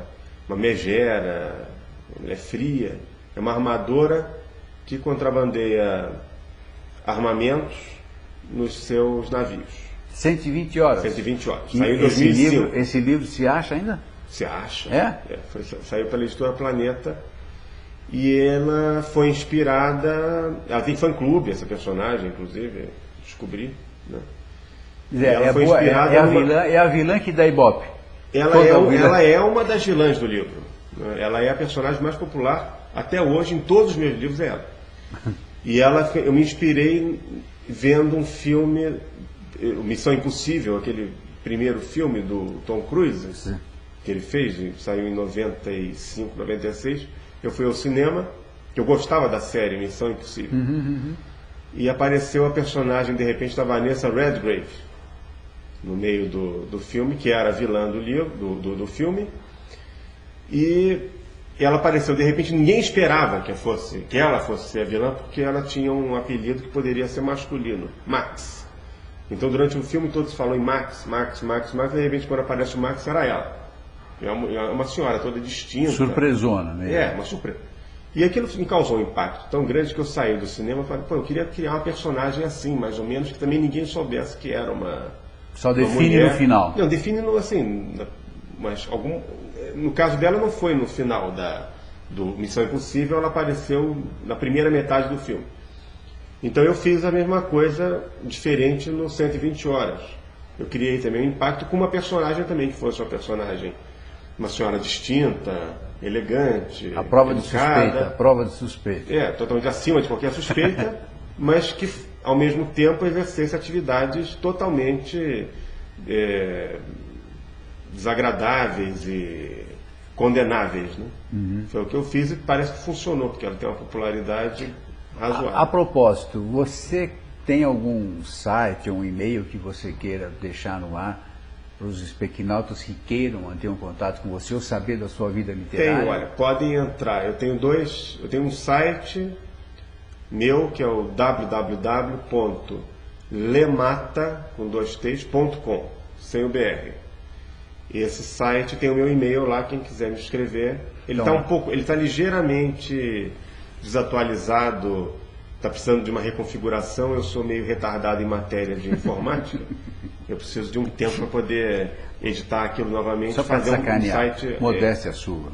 uma megera, uma mulher fria. É uma armadora que contrabandeia armamentos nos seus navios. 120 horas. 120 horas. E Saiu em 2005. Esse livro se acha ainda? Se acha? É? Saiu pela editora Planeta. E ela foi inspirada... Ela tem fã-clube, essa personagem, inclusive, É descobri. Né? É a vilã que dá ibope. Ela é uma das vilãs do livro. Né? Ela é a personagem mais popular, até hoje, em todos os meus livros, é ela. E eu me inspirei vendo um filme, Missão Impossível, aquele primeiro filme do Tom Cruise, Sim. que ele fez, saiu em 95, 96. Eu fui ao cinema, que eu gostava da série Missão Impossível. E apareceu a personagem, de repente, da Vanessa Redgrave, no meio do filme, que era a vilã do livro, do filme. E ela apareceu, de repente, ninguém esperava que ela fosse ser a vilã, porque ela tinha um apelido que poderia ser masculino, Max. Então, durante o filme, todos falam em Max, de repente, quando aparece o Max, era ela. É uma senhora toda distinta. Surpresona, né? Uma surpresa. E aquilo me causou um impacto tão grande que eu saí do cinema e falei, eu queria criar uma personagem assim, mais ou menos, que também ninguém soubesse que era uma... Só define mulher. No final. Não, define assim, mas no caso dela não foi no final do Missão Impossível, ela apareceu na primeira metade do filme. Então eu fiz a mesma coisa, diferente no 120 Horas. Eu criei também um impacto com uma personagem também, que fosse uma senhora distinta, elegante, a prova de suspeita, a prova de suspeita. Totalmente acima de qualquer suspeita, mas que, ao mesmo tempo, exercesse atividades totalmente desagradáveis e condenáveis. Né? Foi o que eu fiz e parece que funcionou, porque ela tem uma popularidade razoável. A propósito, você tem algum site ou um e-mail que você queira deixar no ar para os espequinautas que queiram manter um contato com você ou saber da sua vida literária? Tenho, olha, podem entrar. Eu tenho um site meu que é o www.lemata.com, sem o BR. Esse site tem o meu e-mail lá, quem quiser me escrever. Ele está ligeiramente desatualizado, está precisando de uma reconfiguração. Eu sou meio retardado em matéria de informática. Eu preciso de um tempo para poder editar aquilo novamente. Só para sacanear. Site. Modéstia sua.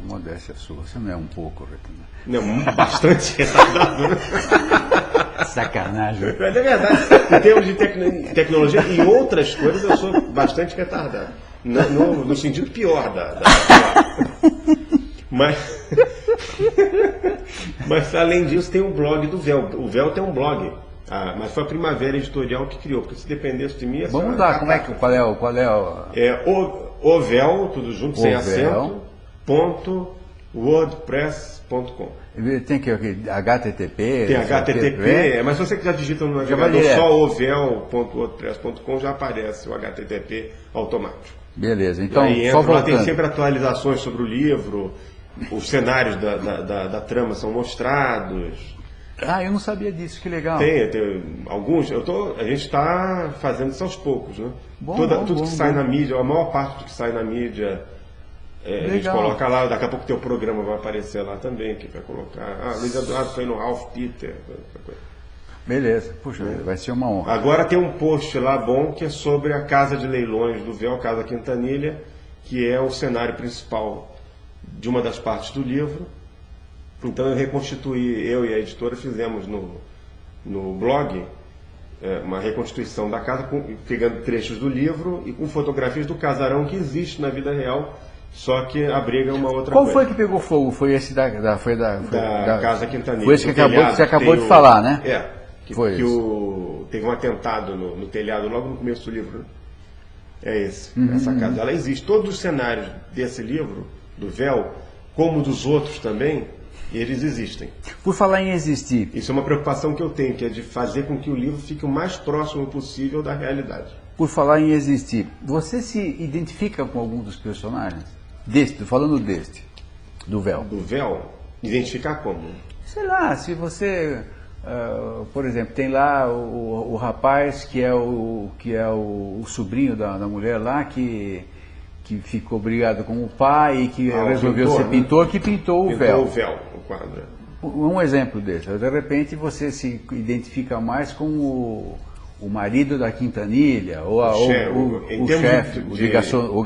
Você não é um pouco retardado. Não, bastante retardado. Né? Sacanagem. Mas é verdade. Em termos de tecnologia e outras coisas, eu sou bastante retardado. No sentido pior da Mas além disso tem o blog do Véu. O Véu tem um blog. Mas foi a Primavera Editorial que criou, porque se dependesse de mim... Vamos mudar, qual é o... o Véu, tudo junto, sem acento, .wordpress.com. Tem que HTTP? Tem HTTP, mas se você quiser digitar no navegador só ovel.wordpress.com já aparece o HTTP automático. Beleza, então aí só lá voltando. Tem sempre atualizações sobre o livro, os cenários da trama são mostrados. Eu não sabia disso, que legal. Tem alguns, a gente está fazendo isso aos poucos, né? Tudo que sai na mídia, a maior parte do que sai na mídia, a gente coloca lá, daqui a pouco teu programa vai aparecer lá também, que vai colocar, Luiz Eduardo foi no Ralph Peter, essa coisa. Beleza, puxa, vai ser uma honra. Agora tem um post lá bom que é sobre a casa de leilões do Véu, Casa Quintanilha, que é o cenário principal de uma das partes do livro. Então eu reconstituí, eu e a editora fizemos no blog uma reconstituição da casa, pegando trechos do livro e com fotografias do casarão que existe na vida real, só que abriga uma outra Qual coisa. foi que pegou fogo? Foi esse da Casa Quintanilha. Foi esse que você acabou de falar, né? Teve um atentado no telhado logo no começo do livro. Né? É esse, essa casa. Ela existe. Todos os cenários desse livro, do Véu, como dos outros também, eles existem. Por falar em existir... Isso é uma preocupação que eu tenho, que é de fazer com que o livro fique o mais próximo possível da realidade. Por falar em existir, você se identifica com algum dos personagens? Falando do Véu. Do Véu? Identificar como? Sei lá, se você... por exemplo, tem lá o rapaz que é o sobrinho da mulher lá, que ficou brigado com o pai e que resolveu ser pintor, que pintou o véu. O véu, o quadro. Um exemplo desse. De repente você se identifica mais com o marido da Quintanilha, ou o chefe, o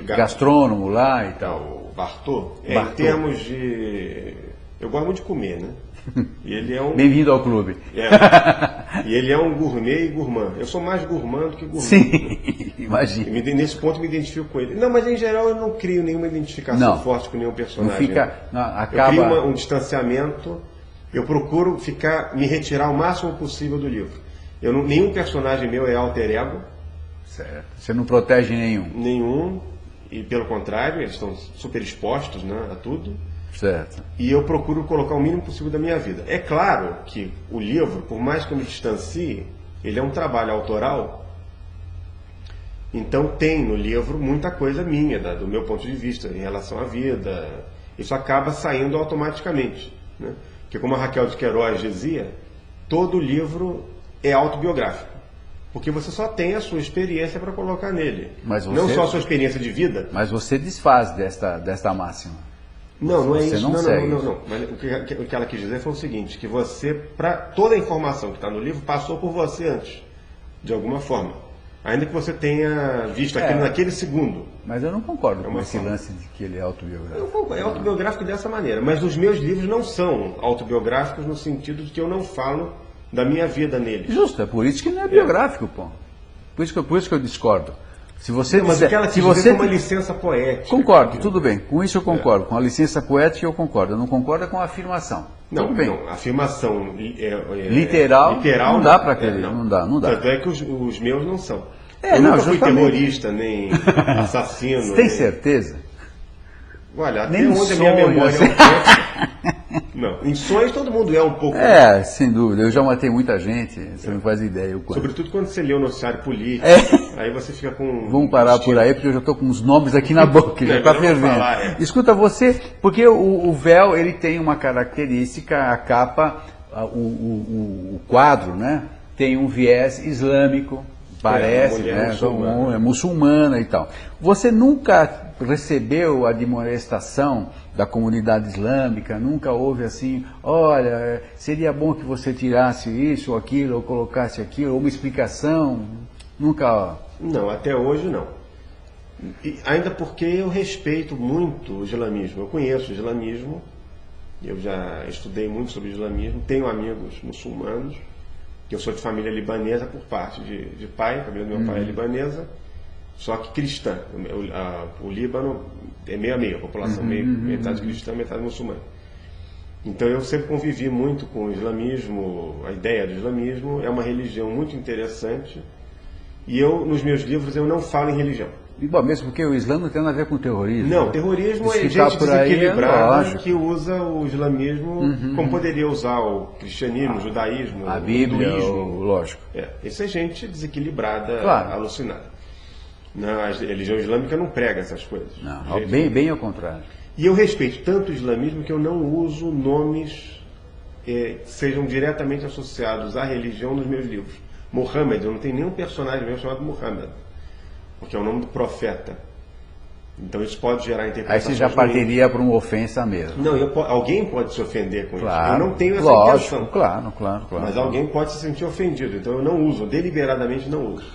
gastrônomo lá e tal. O Bartô. Em termos de... Eu gosto muito de comer, né? E ele é um... Bem-vindo ao clube. E ele é um gourmet e gourmand. Eu sou mais gourmand do que gourmand. Sim, imagina. Nesse ponto me identifico com ele. Não, mas em geral eu não crio nenhuma identificação forte com nenhum personagem. Eu crio um distanciamento, eu procuro me retirar o máximo possível do livro. Nenhum personagem meu é alter ego. Certo. Você não protege nenhum? Nenhum, e pelo contrário, eles estão super expostos, né, a tudo. Certo. E eu procuro colocar o mínimo possível da minha vida. É claro que o livro, por mais que eu me distancie, ele é um trabalho autoral. Então tem no livro muita coisa minha, do meu ponto de vista, em relação à vida. Isso acaba saindo automaticamente. Né? Porque como a Raquel de Queiroz dizia, todo livro é autobiográfico. Porque você só tem a sua experiência para colocar nele. Não só a sua experiência de vida. Mas você desfaz desta máxima. Não é você isso. Não. Mas o que ela quis dizer foi o seguinte, que você, para toda a informação que está no livro, passou por você antes, de alguma forma. Ainda que você tenha visto aquilo naquele segundo. Mas eu não concordo com esse lance de que ele é autobiográfico. É autobiográfico dessa maneira. Mas os meus livros não são autobiográficos no sentido de que eu não falo da minha vida neles. Justo, é por isso que não é biográfico, pô. Por isso que eu discordo. Se você mas dizer, o que ela se você uma licença poética. Concordo, tudo bem. Com isso eu concordo. Com a licença poética eu concordo. Eu não concordo com a afirmação. Não, tudo bem. Não. Afirmação literal não dá para querer. Não dá. Tanto é que os meus não são. Eu nunca fui terrorista, nem assassino. Você tem certeza? Olha, até onde a minha memória Não, em sonhos todo mundo é um pouco. Sem dúvida. Eu já matei muita gente, você não faz ideia. Sobretudo quando você lê o noticiário político, aí você fica com... Vamos parar por aí, porque eu já estou com uns nomes aqui na boca, já está fervendo. Escuta, você, porque o véu, ele tem uma característica, a capa, o quadro, né, tem um viés islâmico, parece, é muçulmana e tal. Você nunca recebeu a admoestação da comunidade islâmica? Nunca houve assim, olha, seria bom que você tirasse isso ou aquilo, ou colocasse aquilo, ou uma explicação? Nunca... Não, até hoje não. E ainda porque eu respeito muito o islamismo. Eu conheço o islamismo, eu já estudei muito sobre o islamismo, tenho amigos muçulmanos, que eu sou de família libanesa por parte de pai, a família do meu pai é libanesa, só que cristã. O Líbano é meio a meio, a população metade cristã, metade muçulmana. Então eu sempre convivi muito com o islamismo, a ideia do islamismo é uma religião muito interessante, e nos meus livros, eu não falo em religião. E, bom, mesmo porque o Islã não tem nada a ver com terrorismo. Não, terrorismo é gente desequilibrada que usa o islamismo como poderia usar o cristianismo, o judaísmo, a Bíblia, o hinduísmo. Lógico. Isso é gente desequilibrada, alucinada. Não, a religião islâmica não prega essas coisas. Não, bem ao contrário. E eu respeito tanto o islamismo que eu não uso nomes que sejam diretamente associados à religião nos meus livros. Muhammad, eu não tenho nenhum personagem meu chamado Muhammad, porque é o nome do profeta. Então isso pode gerar interpretações. Aí você já partiria para uma ofensa mesmo. Não, alguém pode se ofender com isso. Eu não tenho essa intenção. Claro. Mas alguém pode se sentir ofendido. Então eu não uso, deliberadamente não uso.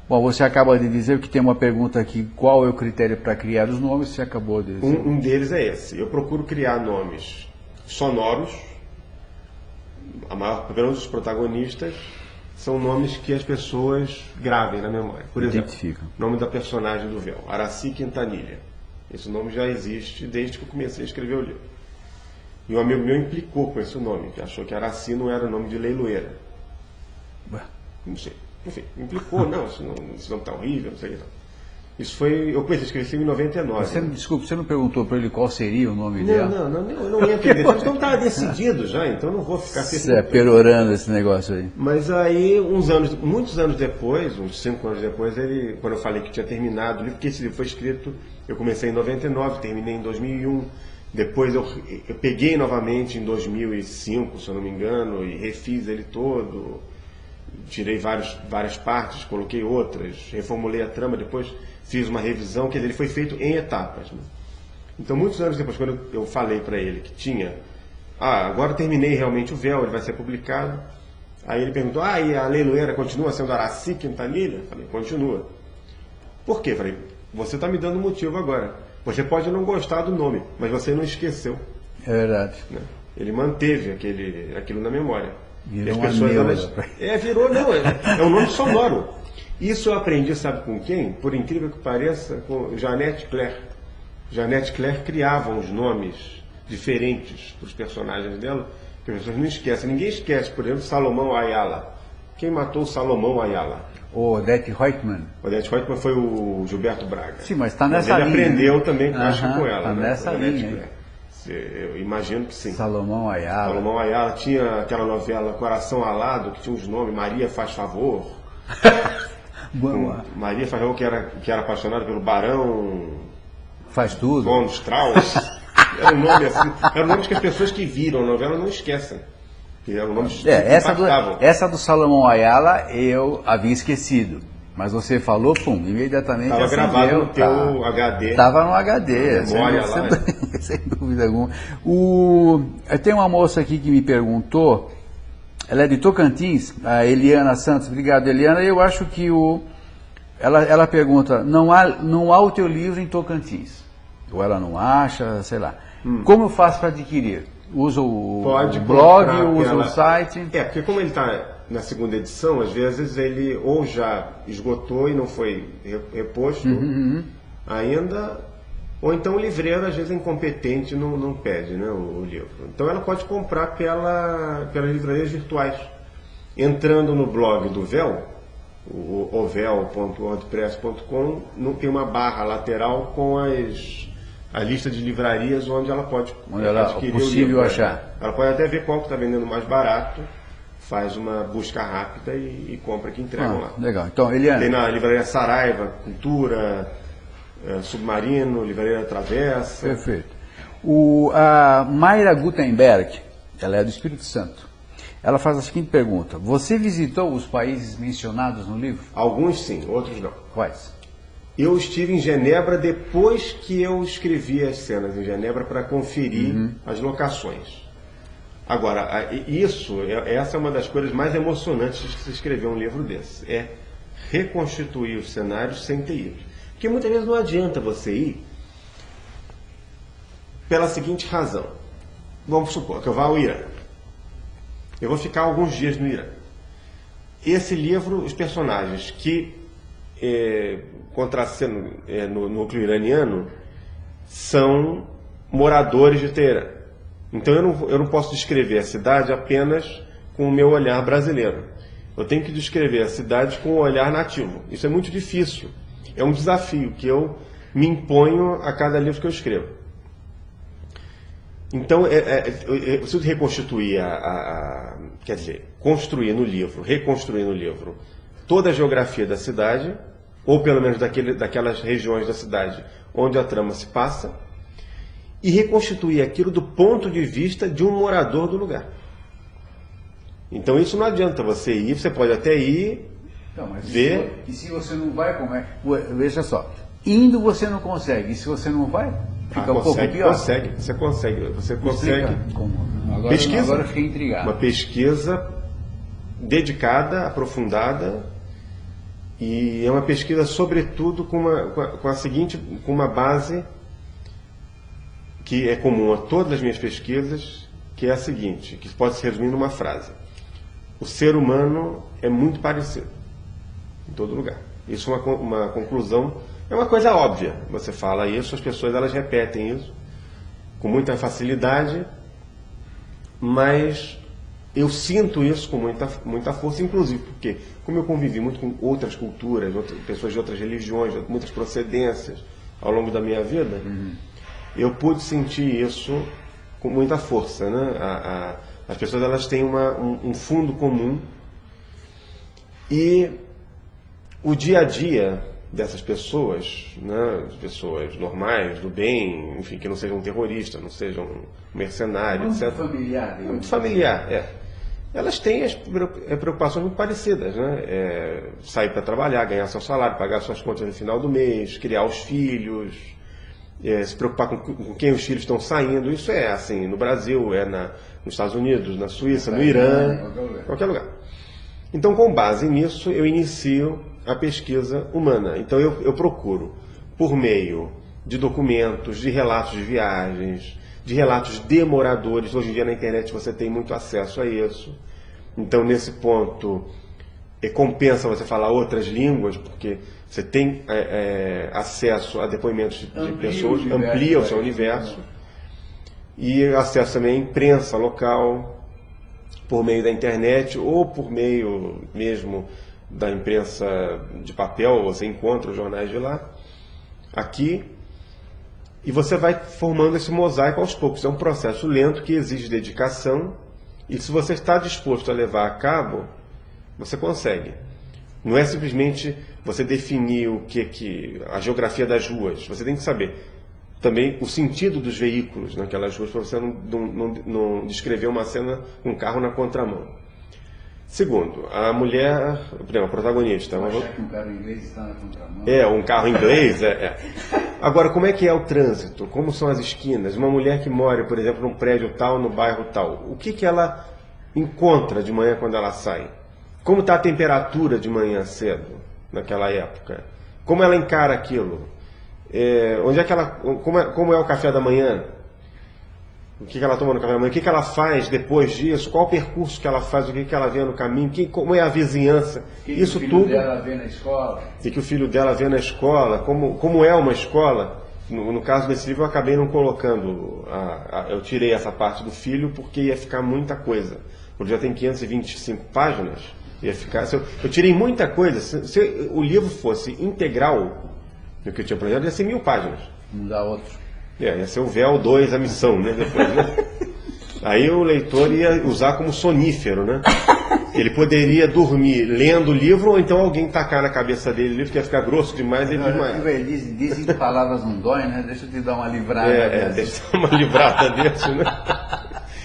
Bom, você acaba de dizer que tem uma pergunta aqui, qual é o critério para criar os nomes? Você acabou de dizer. Um deles é esse. Eu procuro criar nomes sonoros, pelo menos os protagonistas são nomes que as pessoas gravem na memória. Por exemplo, o nome da personagem do véu, Aracy Quintanilha. Esse nome já existe desde que eu comecei a escrever o livro. E um amigo meu implicou com esse nome, que achou que Aracy não era nome de leiloeira. Não sei. Enfim, implicou, não, esse nome está horrível, não sei o que. Isso foi, eu comecei a escrever esse livro em 99. Desculpa, você não perguntou para ele qual seria o nome não, dele? Não, eu não entro em detalhes, então estava decidido já, então não vou ficar... Você é perorando esse negócio aí. Mas aí, muitos anos depois, uns 5 anos depois, quando eu falei que tinha terminado o livro, porque esse livro foi escrito, eu comecei em 99, terminei em 2001, depois eu peguei novamente em 2005, se eu não me engano, e refiz ele todo, tirei várias partes, coloquei outras, reformulei a trama, depois fiz uma revisão, quer dizer, ele foi feito em etapas. Né? Então, muitos anos depois, quando eu falei para ele que tinha, agora terminei realmente o véu, ele vai ser publicado, aí ele perguntou, e a leiloeira continua sendo Aracy Quintanilha? Eu falei, continua. Por quê? Eu falei, você está me dando motivo agora. Você pode não gostar do nome, mas você não esqueceu. É verdade. Né? Ele manteve aquilo na memória. Virou e as pessoas, virou, não, é um nome sonoro. Isso eu aprendi, sabe com quem? Por incrível que pareça, com Jeanette Claire. Jeanette Claire criava uns nomes diferentes para os personagens dela, que as pessoas não esquecem. Ninguém esquece, por exemplo, Salomão Ayala. Quem matou o Salomão Ayala? O Odete Reutemann. Odete Reutemann foi o Gilberto Braga. Sim, mas está nessa linha. Ele aprendeu também, acho que com ela. Está nessa linha. Eu imagino que sim. Salomão Ayala. Salomão Ayala tinha aquela novela Coração Alado, que tinha uns nomes, Maria Faz Favor. Maria Faz Favor, que era apaixonada pelo Barão... Faz tudo. Von Strauss. Era um nome assim. Eram nomes que as pessoas que viram a novela não esquecem. Eram nomes que essa do Salomão Ayala eu havia esquecido. Mas você falou, imediatamente estava gravado no teu HD. Estava no HD, memória lá, sem dúvida alguma. Tem uma moça aqui que me perguntou, ela é de Tocantins, a Eliana Santos. Obrigado, Eliana. Eu acho que ela pergunta, não há o teu livro em Tocantins? Ou ela não acha, sei lá. Como eu faço para adquirir? Usa o blog, usa o site? Porque como ele está na segunda edição, às vezes ele ou já esgotou e não foi reposto ainda, ou então o livreiro às vezes é incompetente e não pede, né, o livro. Então ela pode comprar pelas livrarias virtuais. Entrando no blog do Véu, o ovel.wordpress.com, tem uma barra lateral com a lista de livrarias onde ela pode adquirir possível o livro. Achar. Ela pode até ver qual que está vendendo mais barato, faz uma busca rápida e compra que entregam lá. Legal. Então, Eliana... Tem na livraria Saraiva, Cultura, Submarino, livraria Travessa. Perfeito. A Mayra Gutenberg, ela é do Espírito Santo. Ela faz a seguinte pergunta: você visitou os países mencionados no livro? Alguns sim, outros não. Quais? Eu estive em Genebra depois que eu escrevi as cenas em Genebra para conferir as locações. Agora, essa é uma das coisas mais emocionantes de se escrever um livro desse. É reconstituir os cenários sem ter ido. Porque muitas vezes não adianta você ir pela seguinte razão. Vamos supor que eu vá ao Irã. Eu vou ficar alguns dias no Irã. Esse livro, os personagens que contracenam no núcleo iraniano são moradores de Teherã. Então eu não posso descrever a cidade apenas com o meu olhar brasileiro. Eu tenho que descrever a cidade com o olhar nativo. Isso é muito difícil. É um desafio que eu me imponho a cada livro que eu escrevo. Então, eu preciso reconstituir, quer dizer, construir no livro, reconstruir no livro toda a geografia da cidade, ou pelo menos daquelas regiões da cidade onde a trama se passa, e reconstituir aquilo do ponto de vista de um morador do lugar. Então isso não adianta você ir, você pode até ir, ver... E se você não vai, como é? Veja só, indo você não consegue, e se você não vai, fica um pouco pior. Você consegue. Agora fiquei intrigado. Uma pesquisa dedicada, aprofundada, e é uma pesquisa sobretudo com uma base que é comum a todas as minhas pesquisas, que é a seguinte, que pode se resumir numa frase. O ser humano é muito parecido, em todo lugar. Isso é uma conclusão, é uma coisa óbvia. Você fala isso, as pessoas elas repetem isso com muita facilidade, mas eu sinto isso com muita força, inclusive porque, como eu convivi muito com outras culturas, pessoas de outras religiões, muitas procedências ao longo da minha vida, eu pude sentir isso com muita força, né? As pessoas elas têm um fundo comum e o dia a dia dessas pessoas, né, pessoas normais, do bem, enfim, que não sejam terroristas, não sejam mercenários, etc. Familiar, muito familiar, Elas têm as preocupações muito parecidas, né? Sair para trabalhar, ganhar seu salário, pagar suas contas no final do mês, criar os filhos, se preocupar com quem os filhos estão saindo. Isso é assim no Brasil, nos Estados Unidos, na Suíça, no Irã, qualquer lugar. Então, com base nisso, eu inicio a pesquisa humana. Então, eu procuro, por meio de documentos, de relatos de viagens, de relatos de moradores. Hoje em dia, na internet, você tem muito acesso a isso. Então, nesse ponto, compensa você falar outras línguas, porque você tem acesso a depoimentos de pessoas, amplia o seu universo. E acesso também à imprensa local, por meio da internet ou por meio mesmo da imprensa de papel, você encontra os jornais de lá, aqui, e você vai formando esse mosaico aos poucos. É um processo lento que exige dedicação, e se você está disposto a levar a cabo, você consegue. Não é simplesmente você definir a geografia das ruas, você tem que saber também o sentido dos veículos naquelas ruas, para você não descrever uma cena com um carro na contramão. Segundo, a mulher, a protagonista... Achar que um carro inglês está na contramão. Um carro inglês, Agora, como é que é o trânsito? Como são as esquinas? Uma mulher que mora, por exemplo, num prédio tal, no bairro tal, o que ela encontra de manhã quando ela sai? Como está a temperatura de manhã cedo, naquela época? Como ela encara aquilo? Onde é que como é o café da manhã? O que ela toma no café da manhã? O que ela faz depois disso? Qual o percurso que ela faz? O que ela vê no caminho? Como é a vizinhança? Isso tudo. O que o filho dela vê na escola? O que o filho dela vê na escola? Como é uma escola? No caso desse livro eu acabei não colocando. Eu tirei essa parte do filho porque ia ficar muita coisa. Porque já tem 525 páginas. Ia ficar. Eu tirei muita coisa. Se o livro fosse integral, o que eu tinha planejado, ia ser 1000 páginas. Não dá outro. Ia ser o véu 2, a missão, né? Depois, né? Aí o leitor ia usar como sonífero, né? Ele poderia dormir lendo o livro, ou então alguém tacar na cabeça dele o livro, que ia ficar grosso demais, ele desmaia. Dizem que palavras não doem, né? Deixa eu te dar uma livrada. Deixa eu dar uma livrada desse, né?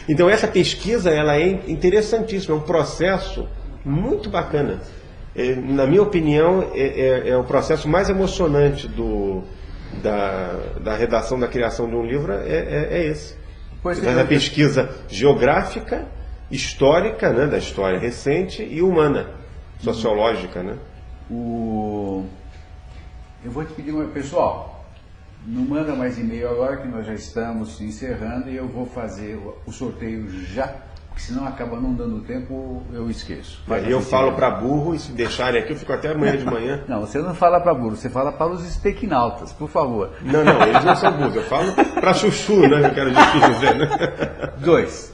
Então essa pesquisa, ela é interessantíssima, é um processo muito bacana. Na minha opinião, é o processo mais emocionante da redação, da criação de um livro, é esse. A pesquisa geográfica, histórica, né, da história recente, e humana, sociológica, né? Eu vou te pedir pessoal, não manda mais e-mail agora, que nós já estamos encerrando, e eu vou fazer o sorteio já, porque senão acaba não dando tempo, eu esqueço. Aí eu falo para burro, e se deixarem aqui eu fico até amanhã de manhã. Não, você não fala para burro, você fala para os steaknautas, por favor. Não, eles não são burros, eu falo para chuchu, né, eu quero dizer, né? 2.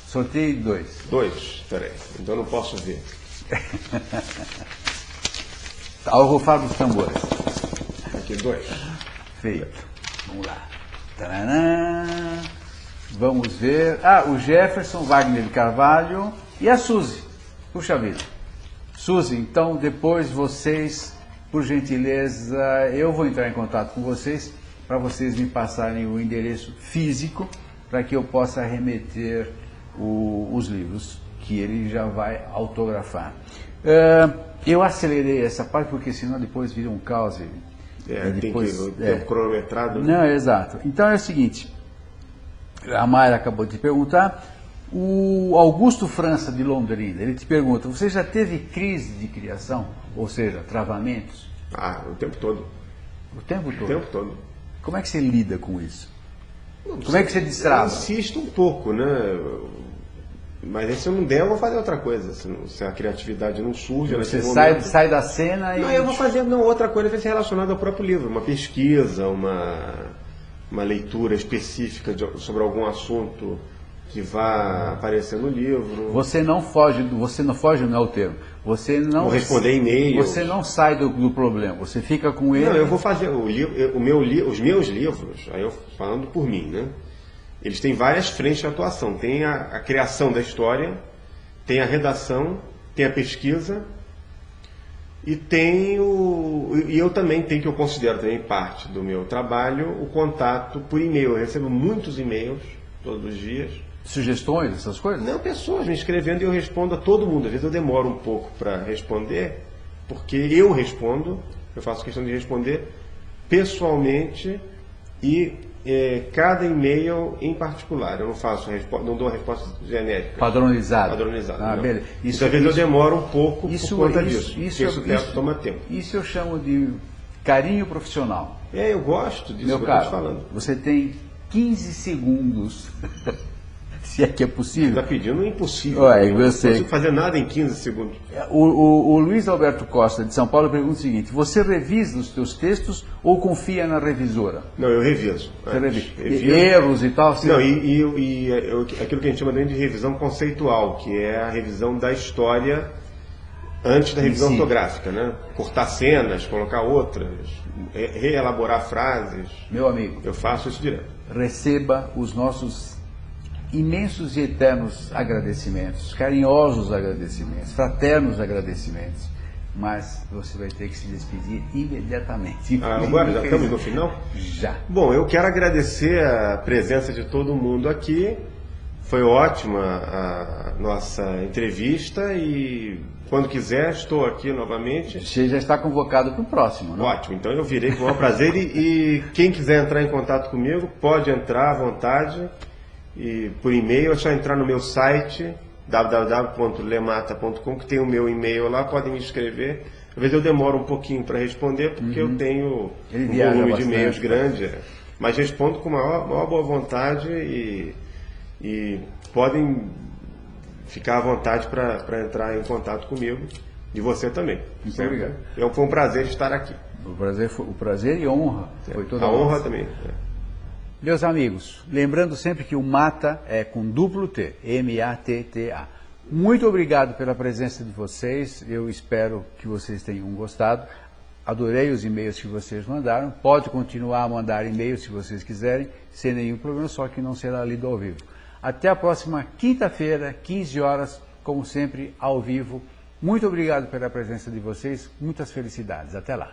Sorteio 2. 2, peraí, então eu não posso ver. Ao rufar dos tambores. Aqui, 2. Feito. Vamos lá. Taranã. Vamos ver. O Jefferson Wagner de Carvalho e a Suzy. Puxa vida. Suzy, então depois vocês, por gentileza, eu vou entrar em contato com vocês para vocês me passarem o endereço físico para que eu possa remeter os livros que ele já vai autografar. Eu acelerei essa parte porque senão depois vira um caos. Depois, tem que ter cronometrado. Não, exato. Então é o seguinte, a Mayra acabou de perguntar, o Augusto França de Londrina, ele te pergunta, você já teve crise de criação? Ou seja, travamentos? O tempo todo. O tempo todo? O tempo todo. Como é que você lida com isso? Como é que você Eu destrava? insisto um pouco, né? Mas aí, se eu não der, eu vou fazer outra coisa. Se a criatividade não surge... Você nesse sai, momento... sai da cena e... Não, eu vou fazer outra coisa vai ser relacionada ao próprio livro. Uma pesquisa, uma leitura específica sobre algum assunto que vá aparecer no livro. Você não foge, não é o termo. Você não... Vou responder e-mails. Você não sai do problema, você fica com ele... Não, eu vou fazer os meus livros, aí eu falando por mim, né? Eles têm várias frentes de atuação. Tem a criação da história, tem a redação, tem a pesquisa e eu também tenho, que eu considero também parte do meu trabalho, o contato por e-mail. Eu recebo muitos e-mails todos os dias. Sugestões, essas coisas? Não, pessoas me escrevendo e eu respondo a todo mundo. Às vezes eu demoro um pouco para responder, porque eu faço questão de responder pessoalmente e cada e-mail em particular. Eu não dou resposta genérica. Padronizada. Padronizada. Beleza. Então, às vezes eu demoro um pouco por conta disso. Isso toma tempo. Isso eu chamo de carinho profissional. Eu gosto disso Meu que eu caro, estou te falando. você tem 15 segundos, se é que é possível. Está pedindo impossível. Ué, eu você... não consigo fazer nada em 15 segundos. O Luiz Alberto Costa, de São Paulo, pergunta o seguinte: você revisa os seus textos ou confia na revisora? Não, eu reviso. Você revisa. Erros e tal? Você... Não, aquilo que a gente chama de revisão conceitual, que é a revisão da história antes da revisão ortográfica, né? Cortar cenas, colocar outras, reelaborar frases. Meu amigo, eu faço isso direto. Receba os nossos imensos e eternos agradecimentos, carinhosos agradecimentos, fraternos agradecimentos, mas você vai ter que se despedir imediatamente. Agora já estamos no final? Já. Bom, eu quero agradecer a presença de todo mundo aqui. Foi ótima a nossa entrevista e quando quiser estou aqui novamente. Você já está convocado para o próximo, não? Ótimo, então eu virei com o maior prazer e quem quiser entrar em contato comigo pode entrar à vontade. E por e-mail é só entrar no meu site www.lemata.com, que tem o meu e-mail lá, podem me escrever. Às vezes eu demoro um pouquinho para responder porque eu tenho um volume de e-mails grande, mas respondo com maior boa vontade e podem ficar à vontade para entrar em contato comigo e você também. Muito obrigado. Foi um prazer estar aqui. O prazer e honra foi toda a honra nossa. também. Meus amigos, lembrando sempre que o Mata é com duplo T, M-A-T-T-A. Muito obrigado pela presença de vocês, eu espero que vocês tenham gostado. Adorei os e-mails que vocês mandaram, pode continuar a mandar e-mails se vocês quiserem, sem nenhum problema, só que não será lido ao vivo. Até a próxima quinta-feira, 15 horas, como sempre, ao vivo. Muito obrigado pela presença de vocês, muitas felicidades. Até lá.